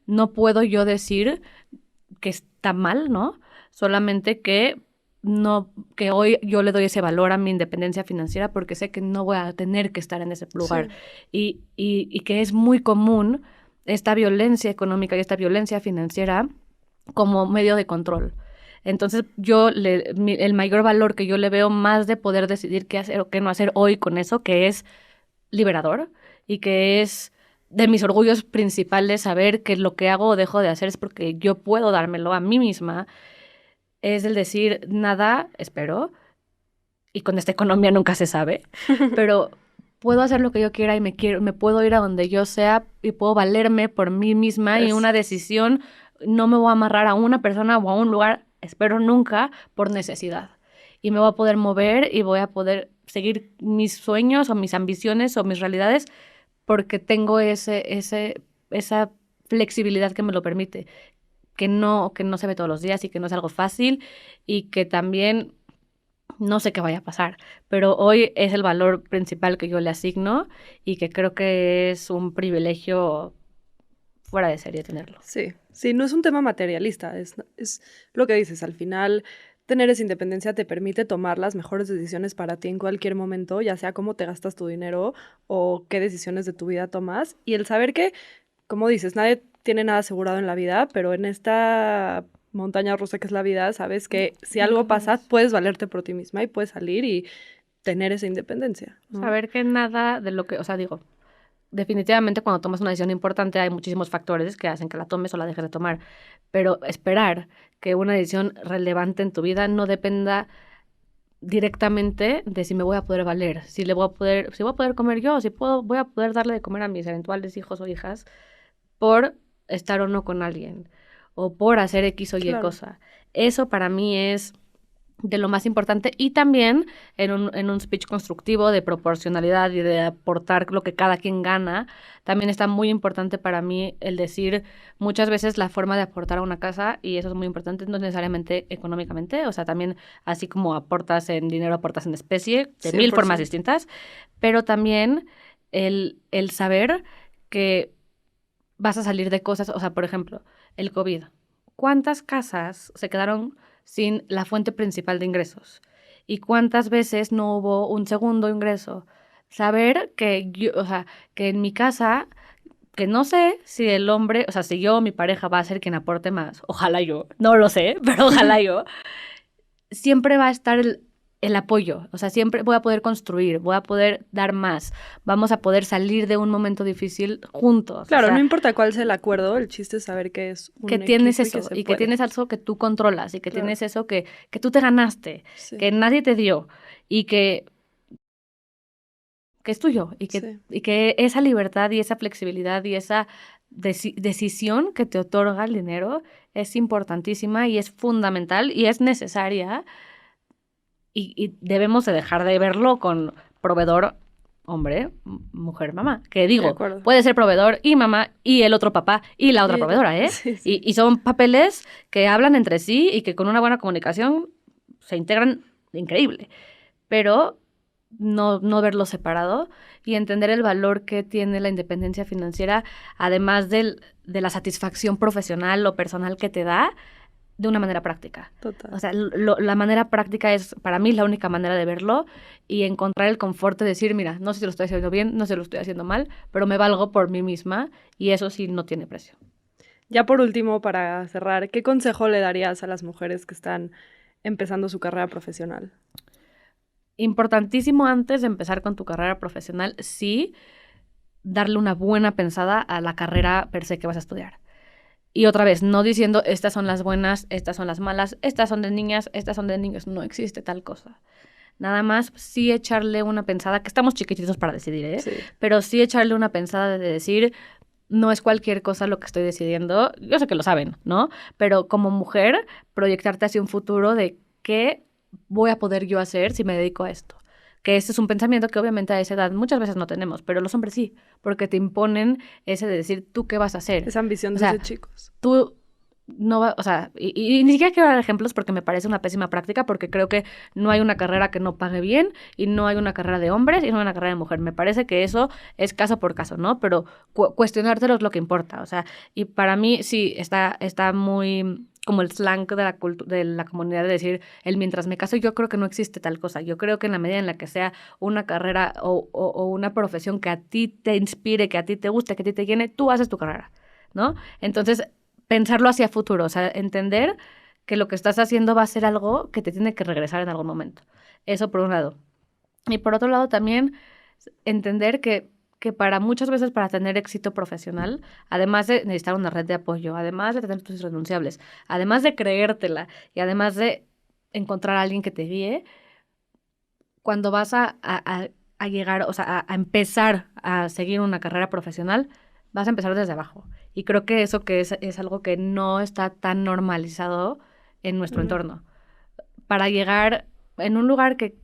no puedo yo decir que está mal, ¿no? Solamente que no, que hoy yo le doy ese valor a mi independencia financiera porque sé que no voy a tener que estar en ese lugar. Sí. Y que es muy común esta violencia económica y esta violencia financiera como medio de control. Entonces el mayor valor que yo le veo más de poder decidir qué hacer o qué no hacer hoy con eso, que es liberador y que es de mis orgullos principales saber que lo que hago o dejo de hacer es porque yo puedo dármelo a mí misma, es el decir nada, espero, y con esta economía nunca se sabe, pero puedo hacer lo que yo quiera y me puedo ir a donde yo sea y puedo valerme por mí misma y una decisión, no me voy a amarrar a una persona o a un lugar, espero nunca, por necesidad. Y me voy a poder mover y voy a poder seguir mis sueños o mis ambiciones o mis realidades porque tengo esa flexibilidad que me lo permite, que no se ve todos los días y que no es algo fácil y que también no sé qué vaya a pasar, pero hoy es el valor principal que yo le asigno y que creo que es un privilegio fuera de serie tenerlo. Sí, no es un tema materialista, es lo que dices, al final tener esa independencia te permite tomar las mejores decisiones para ti en cualquier momento, ya sea cómo te gastas tu dinero o qué decisiones de tu vida tomas, y el saber que, como dices, nadie tiene nada asegurado en la vida, pero en esta montaña rusa que es la vida, sabes que si algo pasa, puedes valerte por ti misma y puedes salir y tener esa independencia, ¿no? Saber que nada de lo que, o sea, digo, definitivamente cuando tomas una decisión importante hay muchísimos factores que hacen que la tomes o la dejes de tomar, pero esperar que una decisión relevante en tu vida no dependa directamente de si me voy a poder valer, si voy a poder comer yo, si voy a poder darle de comer a mis eventuales hijos o hijas por estar o no con alguien o por hacer X o Y cosa. Eso para mí es de lo más importante y también en un speech constructivo de proporcionalidad y de aportar lo que cada quien gana, también está muy importante para mí el decir muchas veces la forma de aportar a una casa, y eso es muy importante, no necesariamente económicamente, o sea, también así como aportas en dinero, aportas en especie, de 1000 formas distintas, pero también el saber que vas a salir de cosas, o sea, por ejemplo, el COVID. ¿Cuántas casas se quedaron sin la fuente principal de ingresos? ¿Y cuántas veces no hubo un segundo ingreso? Saber que que en mi casa, que no sé si el hombre, o sea, si yo o mi pareja va a ser quien aporte más, ojalá yo, no lo sé, pero ojalá yo, siempre va a estar el apoyo, o sea, siempre voy a poder construir, voy a poder dar más, vamos a poder salir de un momento difícil juntos. Claro, o sea, no importa cuál sea el acuerdo, el chiste es saber que es un que tienes eso y que tienes eso que tú controlas y que tienes eso que tú te ganaste, que nadie te dio y que es tuyo y que esa libertad y esa flexibilidad y esa decisión que te otorga el dinero es importantísima y es fundamental y es necesaria. Y debemos de dejar de verlo con proveedor, hombre, mujer, mamá. Que digo, puede ser proveedor y mamá y el otro papá y la otra proveedora, ¿eh? Sí. Y son papeles que hablan entre sí y que con una buena comunicación se integran increíble. Pero no verlo separado y entender el valor que tiene la independencia financiera, además de la satisfacción profesional o personal que te da, de una manera práctica. Total. O sea, la manera práctica es, para mí, la única manera de verlo y encontrar el confort de decir, mira, no sé si lo estoy haciendo bien, no sé si lo estoy haciendo mal, pero me valgo por mí misma y eso sí no tiene precio. Ya por último, para cerrar, ¿qué consejo le darías a las mujeres que están empezando su carrera profesional? Importantísimo antes de empezar con tu carrera profesional, sí, darle una buena pensada a la carrera per se que vas a estudiar. Y otra vez, no diciendo estas son las buenas, estas son las malas, estas son de niñas, estas son de niños. No existe tal cosa. Nada más sí echarle una pensada, que estamos chiquititos para decidir, ¿eh? Sí. Pero sí echarle una pensada de decir, no es cualquier cosa lo que estoy decidiendo. Yo sé que lo saben, ¿no? Pero como mujer, proyectarte hacia un futuro de qué voy a poder yo hacer si me dedico a esto. Que ese es un pensamiento que obviamente a esa edad muchas veces no tenemos, pero los hombres sí, porque te imponen ese de decir, ¿tú qué vas a hacer? Esa ambición desde chicos. Tú no va, o sea, y ni siquiera quiero dar ejemplos porque me parece una pésima práctica, porque creo que no hay una carrera que no pague bien, y no hay una carrera de hombres y no hay una carrera de mujer. Me parece que eso es caso por caso, ¿no? Pero cuestionártelo es lo que importa, o sea, y para mí sí, está muy como el slang de la comunidad de decir el mientras me caso. Yo creo que no existe tal cosa. Yo creo que en la medida en la que sea una carrera o una profesión que a ti te inspire, que a ti te guste, que a ti te llene, tú haces tu carrera, ¿no? Entonces, pensarlo hacia futuro, o sea, entender que lo que estás haciendo va a ser algo que te tiene que regresar en algún momento. Eso por un lado. Y por otro lado también entender que para muchas veces para tener éxito profesional, además de necesitar una red de apoyo, además de tener tus irrenunciables, además de creértela y además de encontrar a alguien que te guíe, cuando vas a llegar, o sea, a empezar a seguir una carrera profesional, vas a empezar desde abajo. Y creo que eso que es algo que no está tan normalizado en nuestro entorno. Para llegar en un lugar que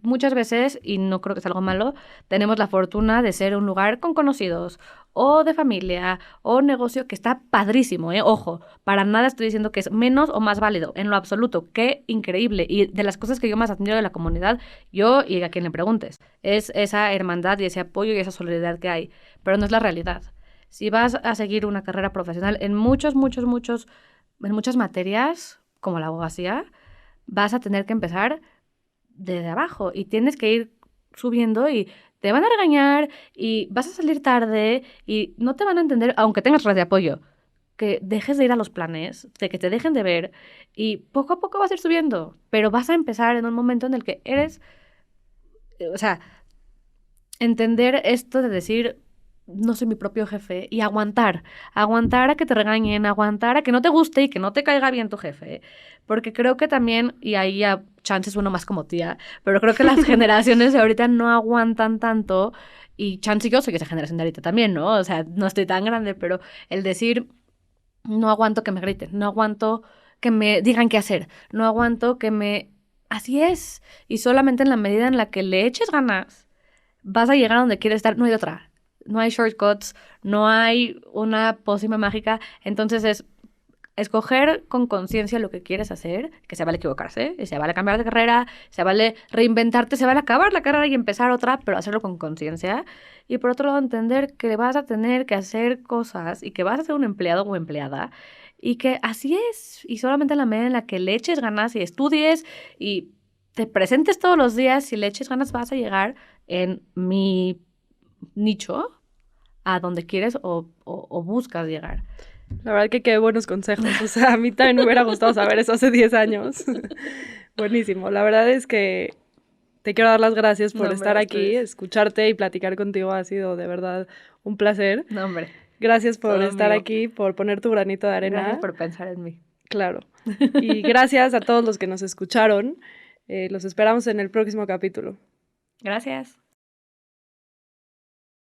muchas veces, y no creo que sea algo malo, tenemos la fortuna de ser un lugar con conocidos, o de familia, o negocio, que está padrísimo, ¿eh? Ojo, para nada estoy diciendo que es menos o más válido, en lo absoluto, qué increíble. Y de las cosas que yo más admiro de la comunidad, yo y a quien le preguntes, es esa hermandad y ese apoyo y esa solidaridad que hay, pero no es la realidad. Si vas a seguir una carrera profesional en en muchas materias, como la abogacía, vas a tener que empezar desde abajo y tienes que ir subiendo y te van a regañar y vas a salir tarde y no te van a entender, aunque tengas red de apoyo, que dejes de ir a los planes, de que te dejen de ver y poco a poco vas a ir subiendo, pero vas a empezar en un momento en el que eres, o sea, entender esto de decir, no soy mi propio jefe y aguantar a que te regañen, aguantar a que no te guste y que no te caiga bien tu jefe, porque creo que también, y ahí ya chances uno más como tía, pero creo que las generaciones de ahorita no aguantan tanto, y chance yo soy esa generación de ahorita también, ¿no? O sea, no estoy tan grande, pero el decir, no aguanto que me griten, no aguanto que me digan qué hacer, no aguanto que me... Así es, y solamente en la medida en la que le eches ganas, vas a llegar a donde quieres estar, no hay otra. No hay shortcuts, no hay una pócima mágica. Entonces es escoger con conciencia lo que quieres hacer, que se vale equivocarse, y se vale cambiar de carrera, se vale reinventarte, se vale acabar la carrera y empezar otra, pero hacerlo con conciencia. Y por otro lado, entender que vas a tener que hacer cosas y que vas a ser un empleado o empleada y que así es. Y solamente en la medida en la que le eches ganas y estudies y te presentes todos los días y le eches ganas, vas a llegar en mi nicho a donde quieres o buscas llegar. La verdad que qué buenos consejos. O sea, a mí también me hubiera gustado saber eso hace 10 años. Buenísimo. La verdad es que te quiero dar las gracias por estar aquí, escucharte y platicar contigo. Ha sido de verdad un placer. No, hombre. Gracias por estar aquí, por poner tu granito de arena. Gracias por pensar en mí. Claro. Y gracias a todos los que nos escucharon. Los esperamos en el próximo capítulo. Gracias.